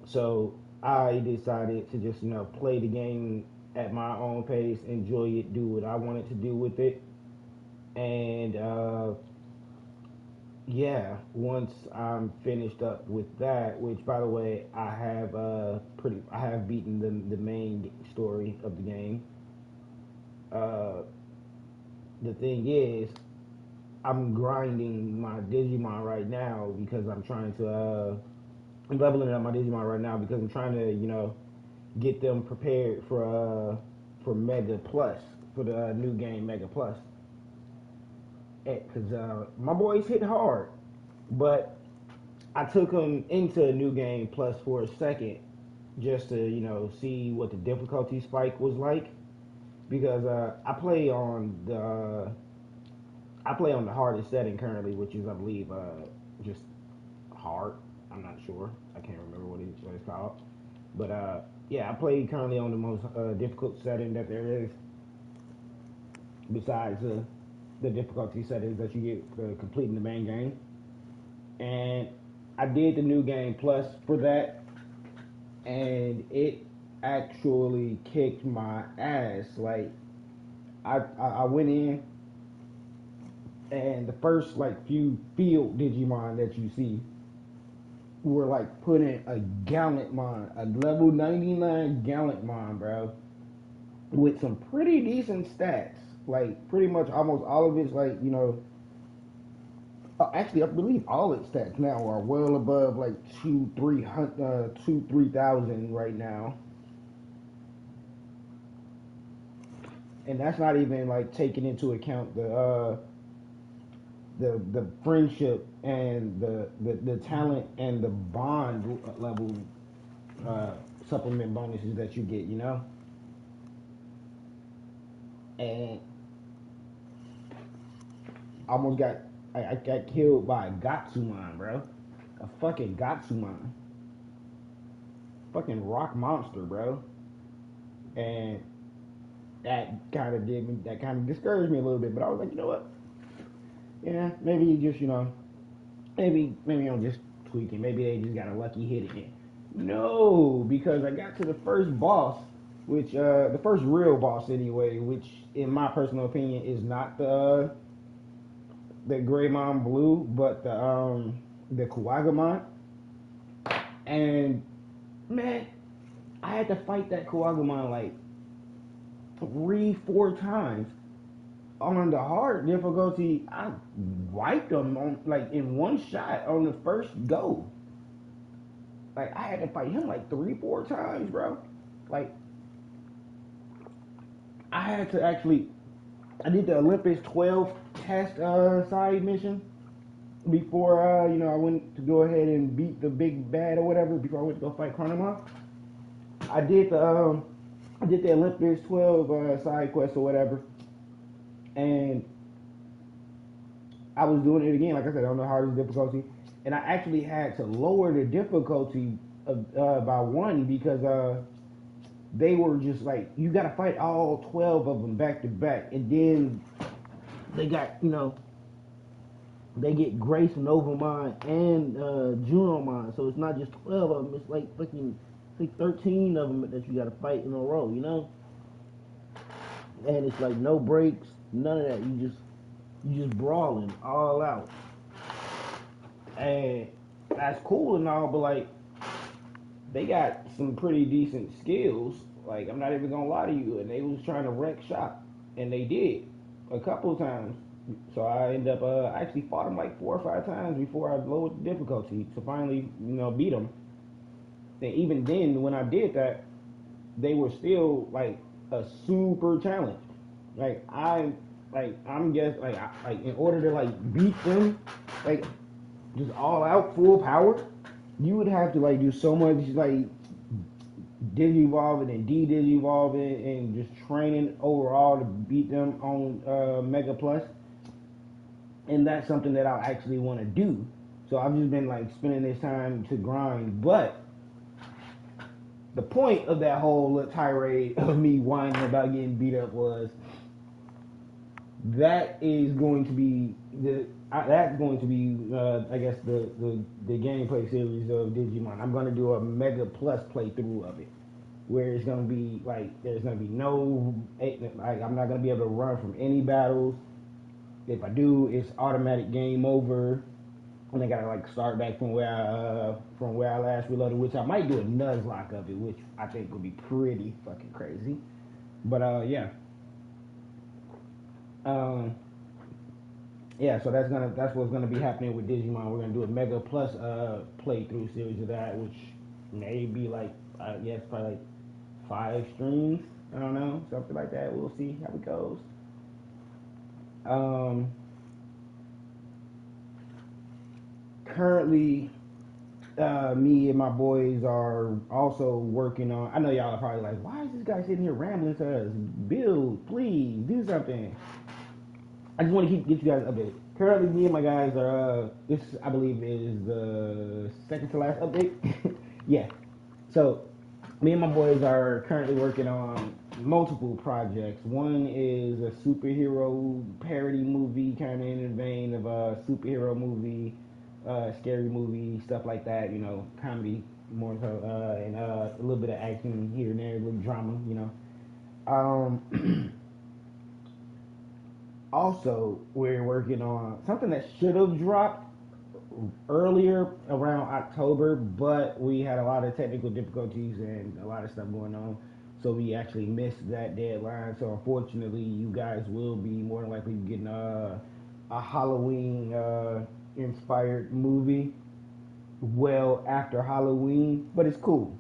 So I decided to just, play the game at my own pace, enjoy it, do what I wanted to do with it. And yeah, once I'm finished up with that, which, by the way, I have beaten the main story of the game. Uh, the thing is, I'm grinding my Digimon right now because I'm trying to I'm leveling up my Digimon right now because I'm trying to get them prepared for Mega Plus, for the new game Mega Plus. Because my boys hit hard, but I took them into a new game plus for a second just to see what the difficulty spike was like, because I play on the hardest setting currently, which is, I believe, just hard. I'm not sure. I can't remember what it's called. But yeah, I play currently on the most difficult setting that there is, besides the difficulty settings that you get completing the main game. And I did the new game plus for that, and it actually kicked my ass. Like, I went in, and the first, like, few field Digimon that you see were like putting a Gallantmon, a level 99 Gallantmon, bro, with some pretty decent stats. Like, pretty much almost all of it's, like, actually, I believe all its stats now are well above, like, 3,000 right now. And that's not even, like, taking into account the friendship and the talent and the bond level uh, supplement bonuses that you get, and almost got I got killed by a Gatsumon, bro. A fucking Gatsumon. Fucking rock monster, bro. And that kind of discouraged me a little bit, but I was like, you know what? Yeah, maybe just, maybe I'll just tweaking. Maybe they just got a lucky hit again. No, because I got to the first boss, which the first real boss anyway, which in my personal opinion is not the Greymon Blue, but the Kuwagamon. And man, I had to fight that Kuwagamon like 3, 4 times. On the hard difficulty, I wiped them on like in one shot on the first go. Like I had to fight him like 3, 4 times, bro. Like I had to actually, I did the Olympus 12 test side mission before I went to go ahead and beat the big bad or whatever before I went to go fight Chronomon. I did the Olympus 12 side quest or whatever, and I was doing it again, like I said, on the hardest difficulty, and I actually had to lower the difficulty by one because they were just like, you got to fight all 12 of them back to back, and then they got, they get Grace and Novamon and Junomon, so it's not just 12 of them, it's like fucking, it's like 13 of them that you got to fight in a row, and it's like no breaks, none of that, you just brawling all out, and that's cool and all, but like they got some pretty decent skills. Like I'm not even gonna lie to you, and they was trying to wreck shop, and they did a couple of times. So I ended up I actually fought them like 4 or 5 times before I lowered the difficulty to finally beat them. And even then, when I did that, they were still like a super challenge. Like I'm just like in order to like beat them, like just all out full power, you would have to like do so much like digivolving and de-digivolving and just training overall to beat them on Mega Plus. And that's something that I actually want to do. So I've just been like spending this time to grind. But the point of that whole tirade of me whining about getting beat up was that is going to be that's going to be I guess the gameplay series of Digimon. I'm gonna do a Mega Plus playthrough of it, where it's gonna be like there's gonna be no like I'm not gonna be able to run from any battles. If I do, it's automatic game over, and I gotta like start back from where I last reloaded, which I might do a Nuzlocke of it, which I think would be pretty fucking crazy. But yeah. Yeah, so that's what's gonna be happening with Digimon. We're gonna do a Mega Plus playthrough series of that, which may be like yes, probably like 5 streams. I don't know, something like that. We'll see how it goes. Currently, me and my boys are also working on. I know y'all are probably like, why is this guy sitting here rambling to us? Build, please do something. I just want to get you guys updated. Currently, me and my guys are, this I believe is the second to last update. Yeah. So, me and my boys are currently working on multiple projects. One is a superhero parody movie, kind of in the vein of a superhero movie, scary movie, stuff like that, comedy more so, and a little bit of action here and there, a little drama. Also, we're working on something that should have dropped earlier around October, but we had a lot of technical difficulties and a lot of stuff going on, so we actually missed that deadline. So unfortunately, you guys will be more than likely getting a Halloween inspired movie well after Halloween, but it's cool.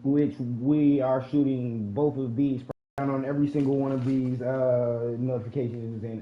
Which we are shooting both of these on every single one of these notifications and